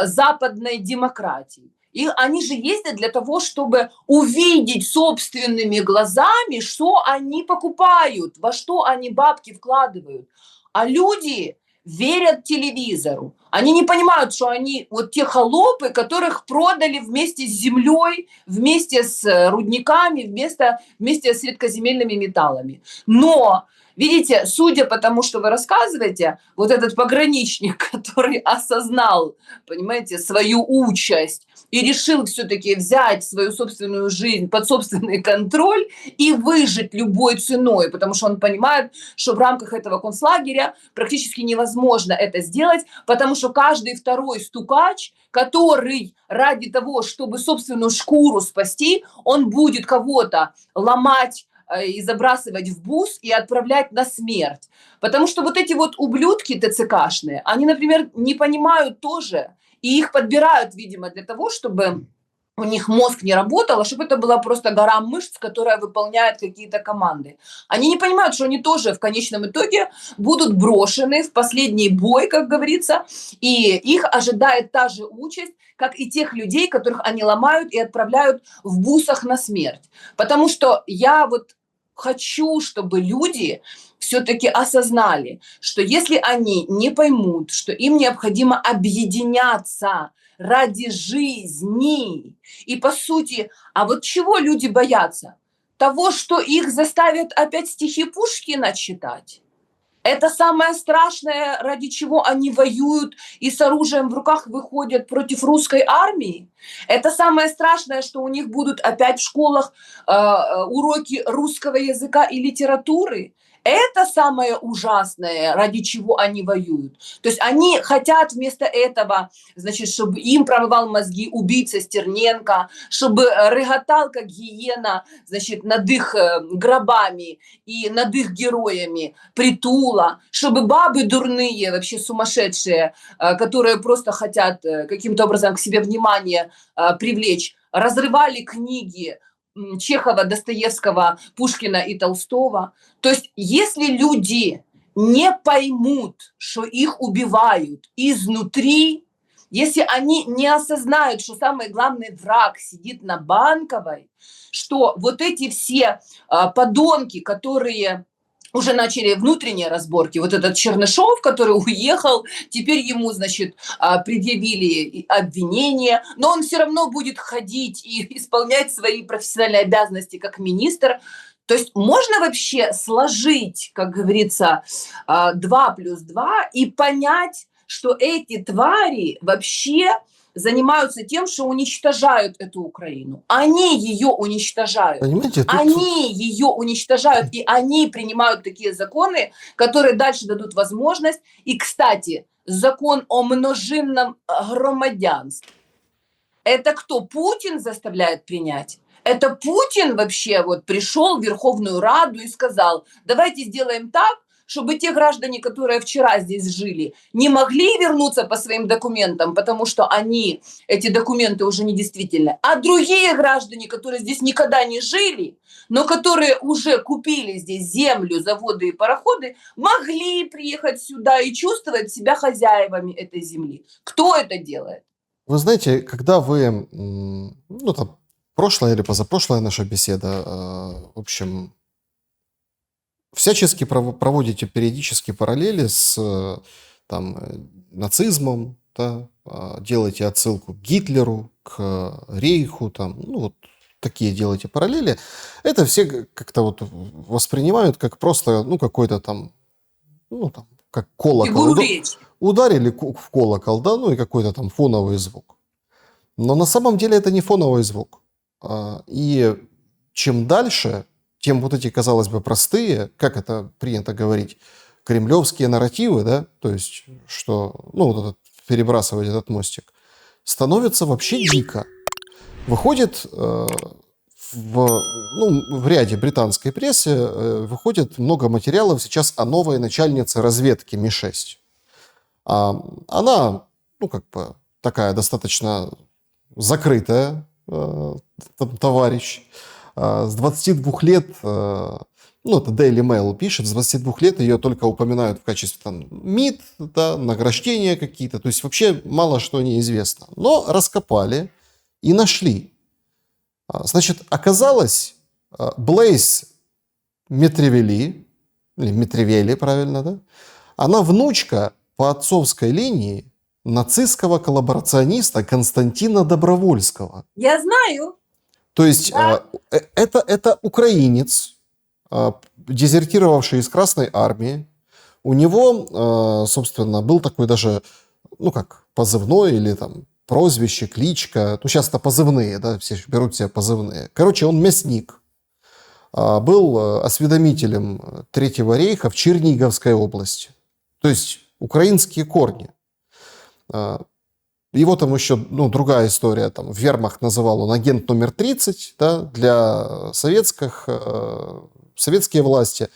западной демократии? И они же ездят для того, чтобы увидеть собственными глазами, что они покупают, во что они бабки вкладывают. А люди верят телевизору. Они не понимают, что они вот те холопы, которых продали вместе с землей, вместе с рудниками, вместе с редкоземельными металлами. Но видите, судя по тому, что вы рассказываете, вот этот пограничник, который осознал, понимаете, свою участь и решил все-таки взять свою собственную жизнь под собственный контроль и выжить любой ценой, потому что он понимает, что в рамках этого концлагеря практически невозможно это сделать, потому что каждый второй стукач, который ради того, чтобы собственную шкуру спасти, он будет кого-то ломать и забрасывать в бус и отправлять на смерть. Потому что вот эти вот ублюдки ТЦКшные, они, например, не понимают тоже, и их подбирают, видимо, для того, чтобы у них мозг не работал, а чтобы это была просто гора мышц, которая выполняет какие-то команды. Они не понимают, что они тоже в конечном итоге будут брошены в последний бой, как говорится, и их ожидает та же участь, как и тех людей, которых они ломают и отправляют в бусах на смерть. Потому что я вот хочу, чтобы люди все-таки осознали, что если они не поймут, что им необходимо объединяться ради жизни, и по сути, а вот чего люди боятся? Того, что их заставят опять стихи Пушкина читать? Это самое страшное, ради чего они воюют и с оружием в руках выходят против русской армии. Это самое страшное, что у них будут опять в школах уроки русского языка и литературы. Это самое ужасное, ради чего они воюют. То есть они хотят вместо этого, значит, чтобы им промывал мозги убийца Стерненко, чтобы рыготал, как гиена, значит, над их гробами и над их героями Притула, чтобы бабы дурные, вообще сумасшедшие, которые просто хотят каким-то образом к себе внимание привлечь, разрывали книги Чехова, Достоевского, Пушкина и Толстого. То есть если люди не поймут, что их убивают изнутри, если они не осознают, что самый главный враг сидит на Банковой, что вот эти все подонки, которые уже начали внутренние разборки. Вот этот Чернышов, который уехал, теперь ему, значит, предъявили обвинение, но он все равно будет ходить и исполнять свои профессиональные обязанности как министр. То есть можно вообще сложить, как говорится, 2 плюс 2 и понять, что эти твари вообще занимаются тем, что уничтожают эту Украину. Они ее уничтожают. Понимаете, тут Они ее уничтожают, и они принимают такие законы, которые дальше дадут возможность. И, кстати, закон о множинном громадянстве. Это кто? Путин заставляет принять? Это Путин вообще вот пришел в Верховную Раду и сказал, давайте сделаем так, чтобы те граждане, которые вчера здесь жили, не могли вернуться по своим документам, потому что они, эти документы уже недействительны, а другие граждане, которые здесь никогда не жили, но которые уже купили здесь землю, заводы и пароходы, могли приехать сюда и чувствовать себя хозяевами этой земли. Кто это делает? вы знаете, когда вы, ну, там, прошлая или позапрошлая наша беседа, в общем, всячески проводите периодически параллели с там, нацизмом, да, делаете отсылку к Гитлеру, к Рейху, там, ну, вот такие делаете параллели, это все как-то вот воспринимают как просто, ну, какой-то там, ну, там, как колокол. Ударили в колокол, да, ну, и какой-то там фоновый звук. Но на самом деле это не фоновый звук. И чем дальше, тем вот эти, казалось бы, простые, как это принято говорить, кремлевские нарративы, да, то есть, что, ну, вот этот, перебрасывать этот мостик, становится вообще дико. Выходит в ряде британской прессы выходит много материалов сейчас о новой начальнице разведки Ми-6. Она, ну, как бы, такая достаточно закрытая товарищ. С 22 лет, ну, это Daily Mail пишет, с 22 лет ее только упоминают в качестве там МИД, да, награждения какие-то. То есть вообще мало что неизвестно. Но раскопали и нашли. Значит, оказалось, Блейз Метревели, или Метревели, правильно, да? Она внучка по отцовской линии нацистского коллаборациониста Константина Добровольского. Я знаю. То есть да. Это украинец, дезертировавший из Красной Армии. У него, собственно, был такой даже, ну как, позывной или там прозвище, кличка. Ну, сейчас это позывные, да, все берут себе позывные. Короче, он мясник. Был осведомителем Третьего рейха в Черниговской области. То есть украинские корни. Его там еще, ну, другая история, там, вермахт называл он агент номер 30, да, для советские власти,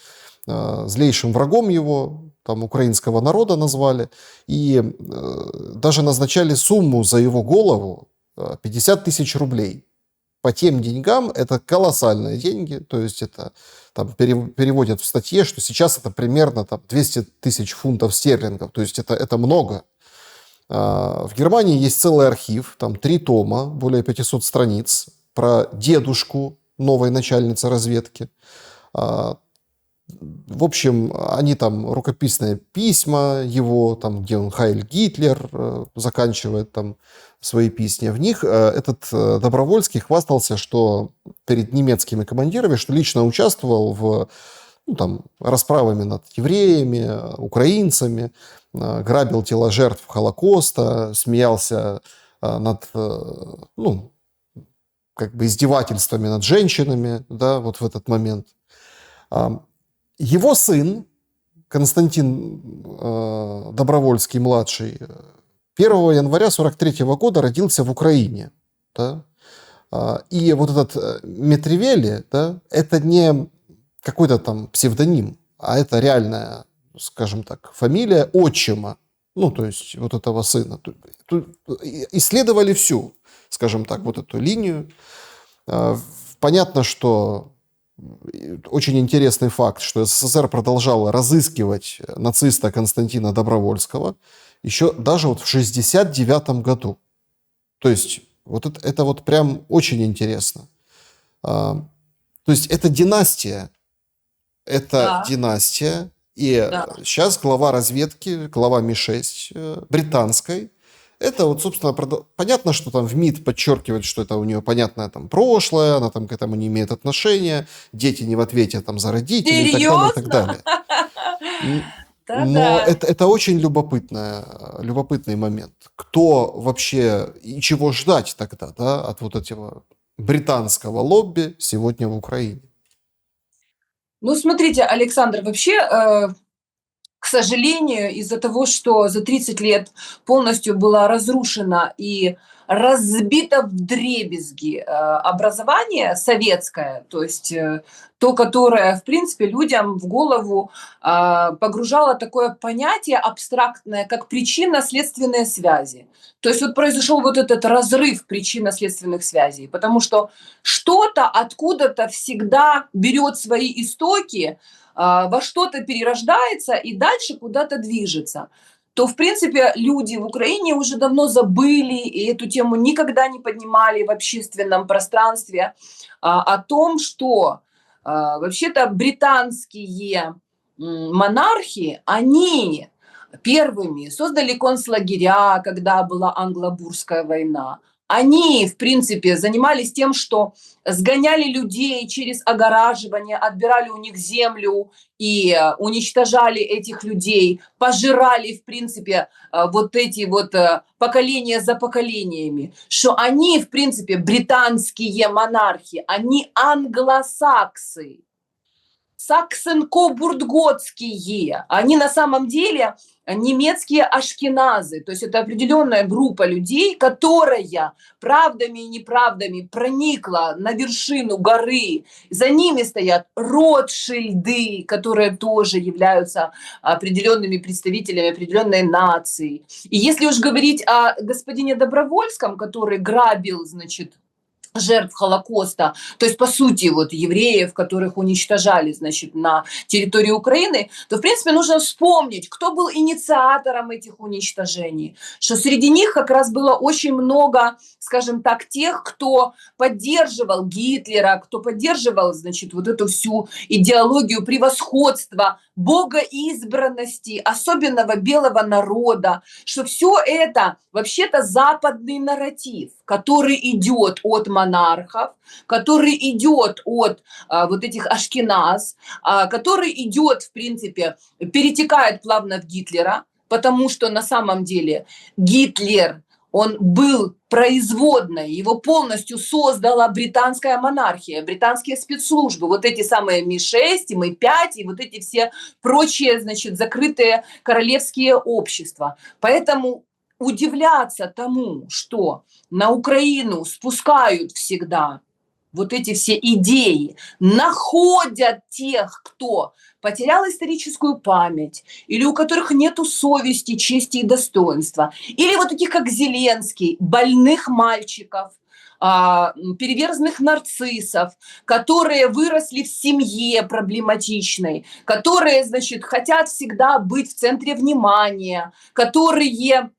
злейшим врагом его, там, украинского народа назвали, и даже назначали сумму за его голову 50 тысяч рублей. По тем деньгам это колоссальные деньги, то есть это там переводят в статье, что сейчас это примерно там, 200 тысяч фунтов стерлингов, то есть это много. В Германии есть целый архив, там 3 тома, более 500 страниц про дедушку новой начальницы разведки. В общем, они там рукописные письма его, там, где он Хайль Гитлер заканчивает там свои письма. В них этот Добровольский хвастался, что перед немецкими командирами, что лично участвовал в, ну, там, расправами над евреями, украинцами, грабил тела жертв Холокоста, смеялся над, ну, как бы издевательствами над женщинами, да, вот в этот момент. Его сын, Константин Добровольский-младший, 1 января 1943 года родился в Украине. Да? И вот этот Метревели, да, это не какой-то там псевдоним, а это реальная, скажем так, фамилия отчима, ну, то есть вот этого сына. Исследовали всю, скажем так, вот эту линию. Понятно, что очень интересный факт, что СССР продолжала разыскивать нациста Константина Добровольского еще даже вот в 1969 году. То есть вот это вот прям очень интересно. То есть это династия. Это Да, династия. И да. сейчас глава разведки, глава Ми-6 британской, это вот, собственно, понятно, что там в МИД подчеркивает, что это у нее понятное там прошлое, она там к этому не имеет отношения, дети не в ответе там за родителей и так далее, и так Серьезно? далее. Но Да-да. это очень любопытный момент. Кто вообще и чего ждать тогда, да, от вот этого британского лобби сегодня в Украине? Ну, смотрите, Александр, вообще, к сожалению, из-за того, что за 30 лет полностью была разрушена и разбито вдребезги образование советское, то есть то, которое, в принципе, людям в голову погружало такое понятие абстрактное, как причинно-следственные связи. То есть вот произошел вот этот разрыв причинно-следственных связей, потому что что-то откуда-то всегда берет свои истоки, во что-то перерождается и дальше куда-то движется, то, в принципе, люди в Украине уже давно забыли и эту тему никогда не поднимали в общественном пространстве, о том, что вообще-то британские монархи, они первыми создали концлагеря, когда была Англо-Бурская война. Они, в принципе, занимались тем, что сгоняли людей через огораживание, отбирали у них землю и уничтожали этих людей, пожирали, в принципе, вот эти вот поколения за поколениями, что они, в принципе, британские монархи, они англосаксы, саксен-кобург-готские. Они на самом деле немецкие ашкеназы. То есть это определенная группа людей, которая правдами и неправдами проникла на вершину горы. За ними стоят Ротшильды, которые тоже являются определенными представителями определенной нации. И если уж говорить о господине Добровольском, который грабил, значит, жертв Холокоста, то есть, по сути, вот евреев, которых уничтожали, значит, на территории Украины, то, в принципе, нужно вспомнить, кто был инициатором этих уничтожений, что среди них как раз было очень много, скажем так, тех, кто поддерживал Гитлера, кто поддерживал, значит, вот эту всю идеологию превосходства, богоизбранности, особенного белого народа, что все это вообще-то западный нарратив, который идет от монархов, который идет от вот этих ашкеназ, который идет, в принципе, перетекает плавно в Гитлера, потому что на самом деле Гитлер, он был производной, его полностью создала британская монархия, британские спецслужбы, вот эти самые Ми-6 и Ми-5 и вот эти все прочие, значит, закрытые королевские общества. Поэтому удивляться тому, что на Украину спускают всегда вот эти все идеи, находят тех, кто потерял историческую память, или у которых нету совести, чести и достоинства, или вот таких, как Зеленский, больных мальчиков, переверзных нарциссов, которые выросли в семье проблематичной, которые, значит, хотят всегда быть в центре внимания, которые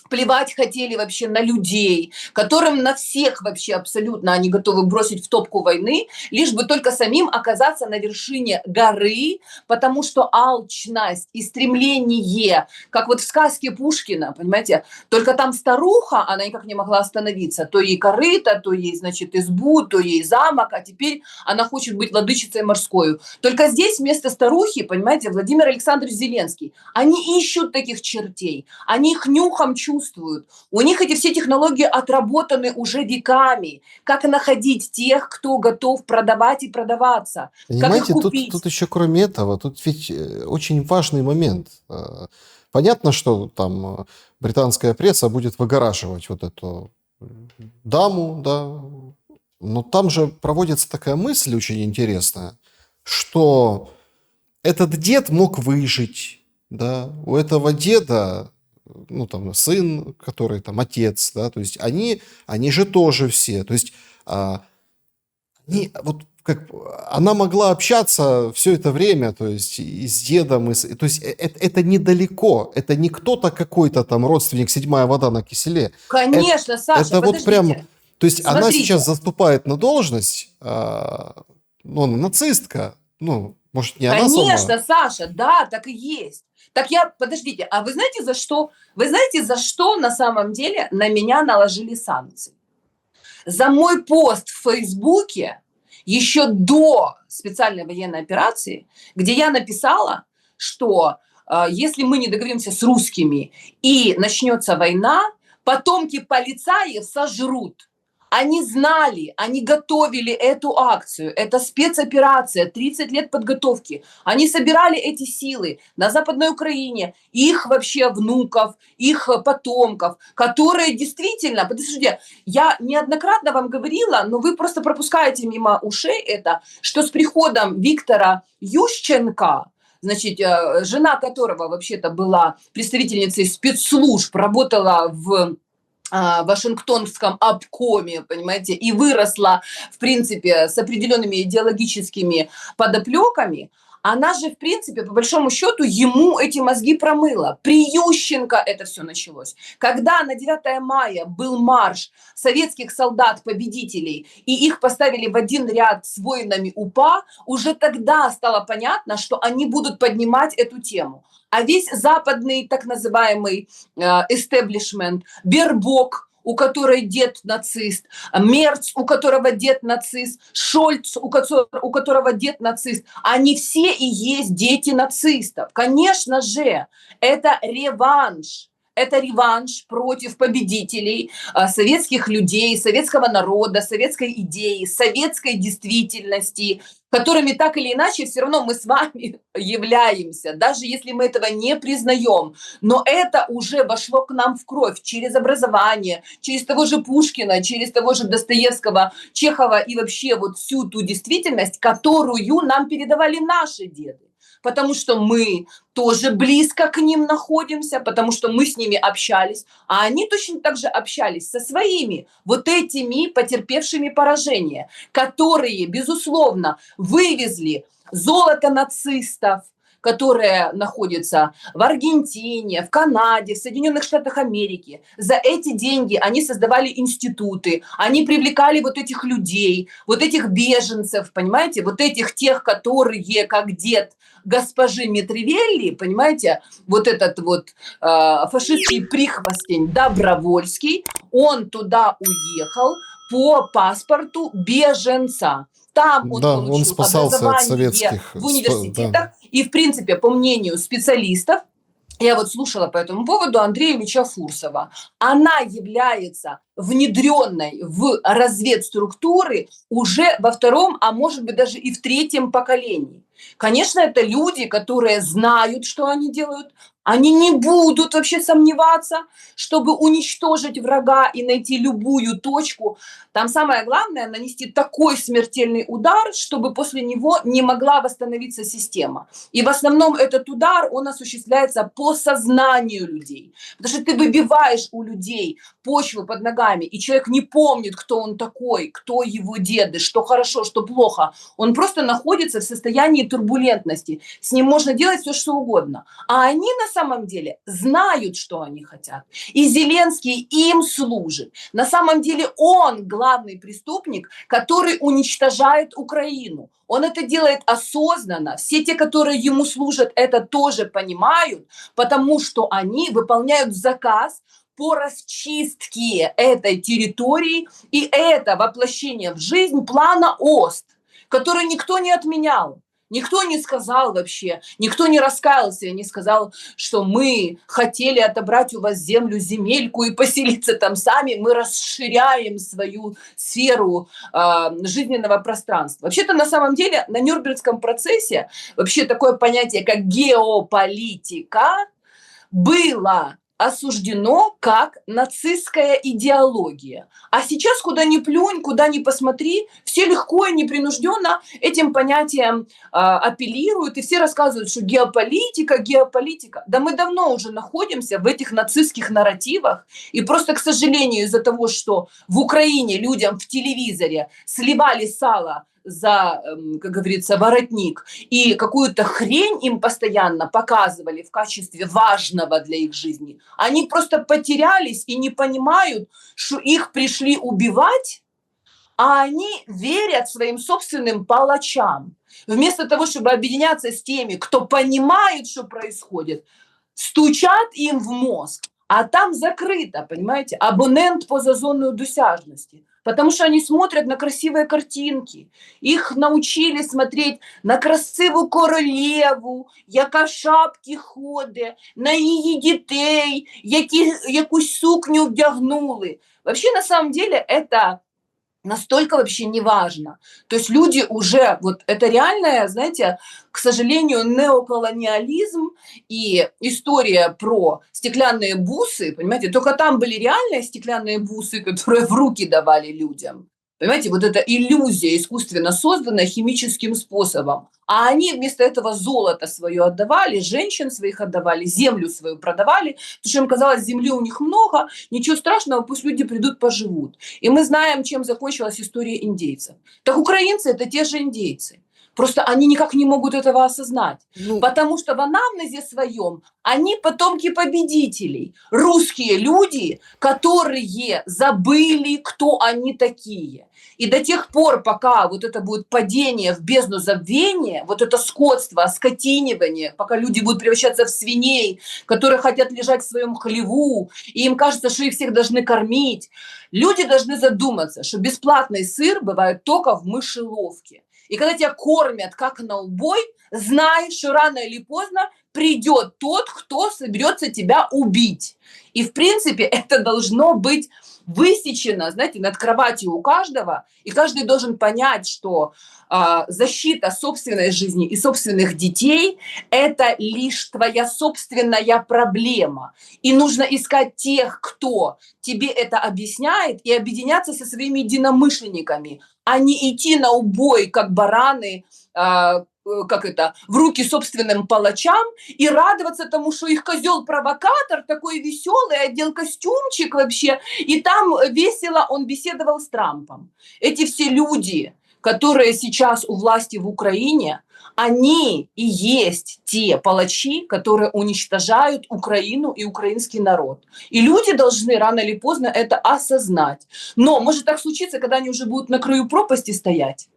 плевать хотели вообще на людей, которым на всех вообще абсолютно они готовы бросить в топку войны, лишь бы только самим оказаться на вершине горы, потому что алчность и стремление, как вот в сказке Пушкина, понимаете, только там старуха, она никак не могла остановиться, то ей корыто, то ей, значит, избу, то ей замок, а теперь она хочет быть владычицей морской. Только здесь вместо старухи, понимаете, Владимир Александрович Зеленский, они ищут таких чертей, они их нюхом чувствуют, у них эти все технологии отработаны уже веками. Как находить тех, кто готов продавать и продаваться, как их Понимаете, купить. тут еще кроме этого, тут ведь очень важный момент. Понятно, что там британская пресса будет выгораживать вот эту даму, да, но там же проводится такая мысль очень интересная, что этот дед мог выжить, да, у этого деда, ну, там, сын, который там отец, да, то есть они же тоже все, то есть они, вот как, она могла общаться все это время, то есть и с дедом, то есть это недалеко, это не кто-то какой-то там родственник, седьмая вода на киселе. Это, Конечно, Саша, это вот прям, подождите. то есть она сейчас Смотрите, заступает на должность, ну, она нацистка, ну, может, не она сама. конечно, Саша, да, так и есть. Так я, подождите, а вы знаете, за что? Вы знаете, за что на самом деле на меня наложили санкции? За мой пост в Фейсбуке еще до специальной военной операции, где я написала, что если мы не договоримся с русскими и начнется война, потомки полицаев сожрут. Они знали, они готовили эту акцию. Это спецоперация, 30 лет подготовки. Они собирали эти силы на Западной Украине, их вообще внуков, их потомков, которые действительно, подождите, я неоднократно вам говорила, но вы просто пропускаете мимо ушей это, что с приходом Виктора Ющенко, значит, жена которого вообще-то была представительницей спецслужб, работала в Вашингтонском обкоме, понимаете, и выросла, в принципе, с определенными идеологическими подоплеками, она же, в принципе, по большому счету, ему эти мозги промыла. При Ющенко это все началось. Когда на 9 мая был марш советских солдат-победителей, и их поставили в один ряд с воинами УПА, уже тогда стало понятно, что они будут поднимать эту тему. А весь западный так называемый эстеблишмент, Бербок, у которой дед нацист, Мерц, у которого дед нацист, Шольц, у которого дед нацист, они все и есть дети нацистов. Конечно же, это реванш. Это реванш против победителей, советских людей, советского народа, советской идеи, советской действительности, которыми так или иначе все равно мы с вами являемся, даже если мы этого не признаем. Но это уже вошло к нам в кровь через образование, через того же Пушкина, через того же Достоевского, Чехова и вообще вот всю ту действительность, которую нам передавали наши деды. Потому что мы тоже близко к ним находимся, потому что мы с ними общались, а они точно так же общались со своими вот этими потерпевшими поражение, которые, безусловно, вывезли золото нацистов, которые находятся в Аргентине, в Канаде, в Соединенных Штатах Америки. За эти деньги они создавали институты, они привлекали вот этих людей, вот этих беженцев, понимаете, вот этих тех, которые, как дед госпожи Митревелли, понимаете, вот этот вот фашистский прихвостень Добровольский, он туда уехал по паспорту беженца. Там он Да, он получил спасался от образование советских, в да. университетах. И, в принципе, по мнению специалистов, я вот слушала по этому поводу Андрея Ильича Фурсова, она является внедренной в разведструктуры уже во втором, а может быть даже и в третьем поколении. Конечно, это люди, которые знают, что они делают, они не будут вообще сомневаться, чтобы уничтожить врага и найти любую точку. Там самое главное нанести такой смертельный удар, чтобы после него не могла восстановиться система. И в основном этот удар, он осуществляется по сознанию людей. Потому что ты выбиваешь у людей почву под ногами, и человек не помнит, кто он такой, кто его деды, что хорошо, что плохо. Он просто находится в состоянии турбулентности. С ним можно делать все, что угодно. А они на самом деле знают, что они хотят. И Зеленский им служит. На самом деле он главный преступник, который уничтожает Украину. Он это делает осознанно. Все те, которые ему служат, это тоже понимают, потому что они выполняют заказ по расчистке этой территории, и это воплощение в жизнь плана ОСТ, который никто не отменял. Никто не сказал вообще, никто не раскаялся, не сказал, что мы хотели отобрать у вас землю, земельку и поселиться там сами, мы расширяем свою сферу жизненного пространства. Вообще-то на самом деле на Нюрнбергском процессе вообще такое понятие, как геополитика, было осуждено как нацистская идеология. А сейчас куда ни плюнь, куда ни посмотри, все легко и непринужденно этим понятием апеллируют, и все рассказывают, что геополитика, геополитика. Да мы давно уже находимся в этих нацистских нарративах, и просто, к сожалению, из-за того, что в Украине людям в телевизоре сливали сало за, как говорится, воротник, и какую-то хрень им постоянно показывали в качестве важного для их жизни, они просто потерялись и не понимают, что их пришли убивать, а они верят своим собственным палачам. Вместо того, чтобы объединяться с теми, кто понимает, что происходит, стучат им в мозг, а там закрыто, понимаете, абонент поза зоною досяжности. Потому что они смотрят на красивые картинки. Их научили смотреть на красиву королеву, яка шапки ходить, на її дітей, якусь сукню вдягнули. Вообще, на самом деле, это настолько вообще не важно. То есть люди уже, вот это реальная, знаете, к сожалению, неоколониализм и история про стеклянные бусы, понимаете, только там были реальные стеклянные бусы, которые в руки давали людям. Понимаете, вот эта иллюзия искусственно созданная химическим способом. А они вместо этого золото свое отдавали, женщин своих отдавали, землю свою продавали, потому что им казалось, земли у них много, ничего страшного, пусть люди придут, поживут. И мы знаем, чем закончилась история индейцев. Так украинцы – это те же индейцы. Просто они никак не могут этого осознать. Ну, Потому что в анамнезе своем они потомки победителей. Русские люди, которые забыли, кто они такие. И до тех пор, пока вот это будет падение в бездну забвения, вот это скотство, оскотинивание, пока люди будут превращаться в свиней, которые хотят лежать в своем хлеву, и им кажется, что их всех должны кормить, люди должны задуматься, что бесплатный сыр бывает только в мышеловке. И когда тебя кормят как на убой, знай, что рано или поздно придет тот, кто соберется тебя убить. И в принципе это должно быть высечено, знаете, над кроватью у каждого, и каждый должен понять, что защита собственной жизни и собственных детей – это лишь твоя собственная проблема. И нужно искать тех, кто тебе это объясняет, и объединяться со своими единомышленниками, а не идти на убой, как бараны, в руки собственным палачам и радоваться тому, что их козел-провокатор такой веселый, одел костюмчик вообще, и там весело он беседовал с Трампом. Эти все люди, которые сейчас у власти в Украине, они и есть те палачи, которые уничтожают Украину и украинский народ. И люди должны рано или поздно это осознать. Но может так случиться, когда они уже будут на краю пропасти стоять,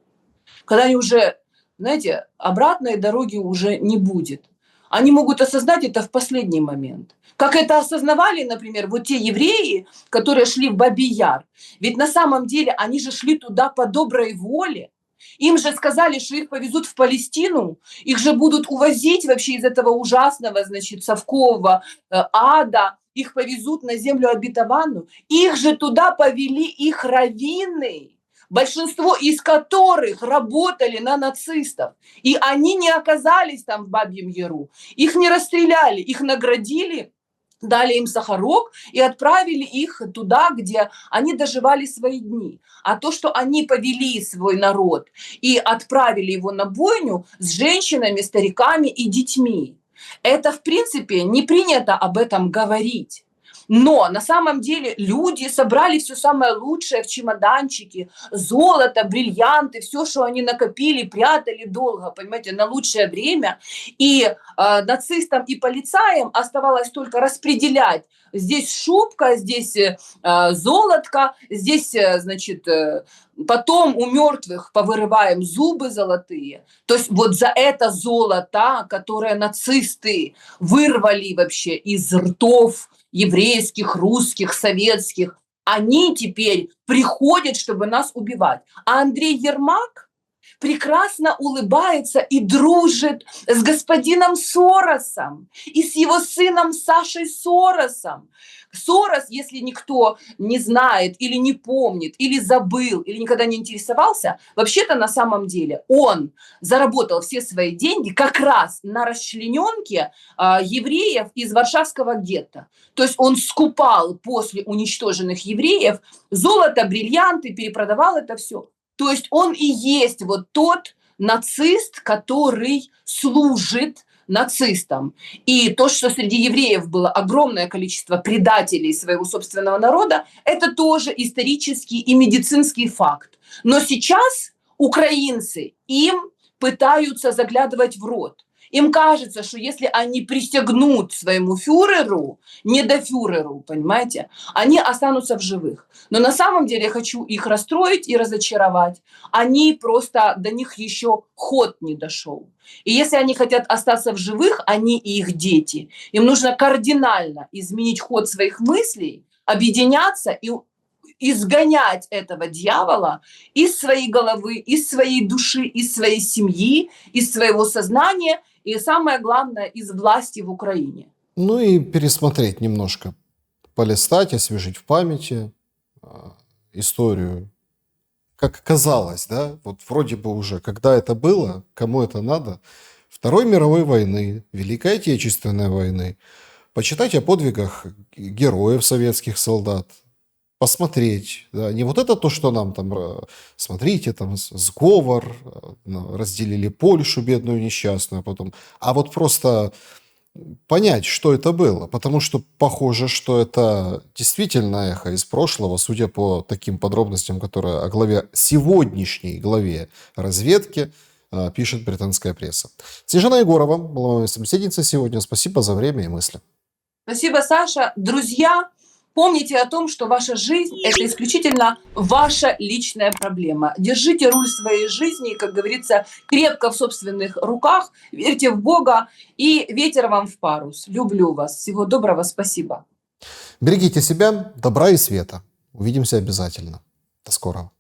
когда они уже, знаете, обратной дороги уже не будет. Они могут осознать это в последний момент. Как это осознавали, например, вот те евреи, которые шли в Бабий Яр. Ведь на самом деле они же шли туда по доброй воле. Им же сказали, что их повезут в Палестину, их же будут увозить вообще из этого ужасного, значит, совкового ада, их повезут на землю обетованную. Их же туда повели их раввины, большинство из которых работали на нацистов. И они не оказались там в Бабьем Яру. Их не расстреляли, их наградили, дали им сахарок и отправили их туда, где они доживали свои дни. А то, что они повели свой народ и отправили его на бойню с женщинами, стариками и детьми, это, в принципе, не принято об этом говорить. Но на самом деле люди собрали все самое лучшее в чемоданчике, золото, бриллианты, все, что они накопили, прятали долго, понимаете, на лучшее время. И нацистам и полицаям оставалось только распределять. Здесь шубка, здесь золотко, здесь, значит, потом у мертвых повырываем зубы золотые. То есть вот за это золото, которое нацисты вырвали вообще из ртов еврейских, русских, советских, они теперь приходят, чтобы нас убивать. А Андрей Ермак прекрасно улыбается и дружит с господином Соросом и с его сыном Сашей Соросом. Сорос, если никто не знает или не помнит, или забыл, или никогда не интересовался, вообще-то на самом деле он заработал все свои деньги как раз на расчлененке евреев из Варшавского гетто. То есть он скупал после уничтоженных евреев золото, бриллианты, перепродавал это все. То есть он и есть вот тот нацист, который служит нацистам. И то, что среди евреев было огромное количество предателей своего собственного народа, это тоже исторический и медицинский факт. Но сейчас украинцы, им пытаются заглядывать в рот. Им кажется, что если они присягнут своему фюреру, недофюреру, понимаете, они останутся в живых. Но на самом деле я хочу их расстроить и разочаровать. Они просто, до них еще ход не дошел. И если они хотят остаться в живых, они и их дети, им нужно кардинально изменить ход своих мыслей, объединяться и изгонять этого дьявола из своей головы, из своей души, из своей семьи, из своего сознания и, самое главное, из власти в Украине. Ну и пересмотреть немножко, полистать, освежить в памяти историю. Как оказалось, да, вот вроде бы уже, когда это было, кому это надо, Второй мировой войны, Великой Отечественной войны, почитать о подвигах героев советских солдат, посмотреть, да, не вот это то, что нам там, смотрите, там сговор, разделили Польшу бедную несчастную, потом, а вот просто понять, что это было, потому что похоже, что это действительно эхо из прошлого, судя по таким подробностям, которые о сегодняшней главе разведки пишет британская пресса. Снежана Егорова была моей собеседницей сегодня. Спасибо за время и мысли. Спасибо, Саша. Друзья, помните о том, что ваша жизнь – это исключительно ваша личная проблема. Держите руль своей жизни, как говорится, крепко в собственных руках, верьте в Бога и ветер вам в парус. Люблю вас. Всего доброго. Спасибо. Берегите себя, добра и света. Увидимся обязательно. До скорого.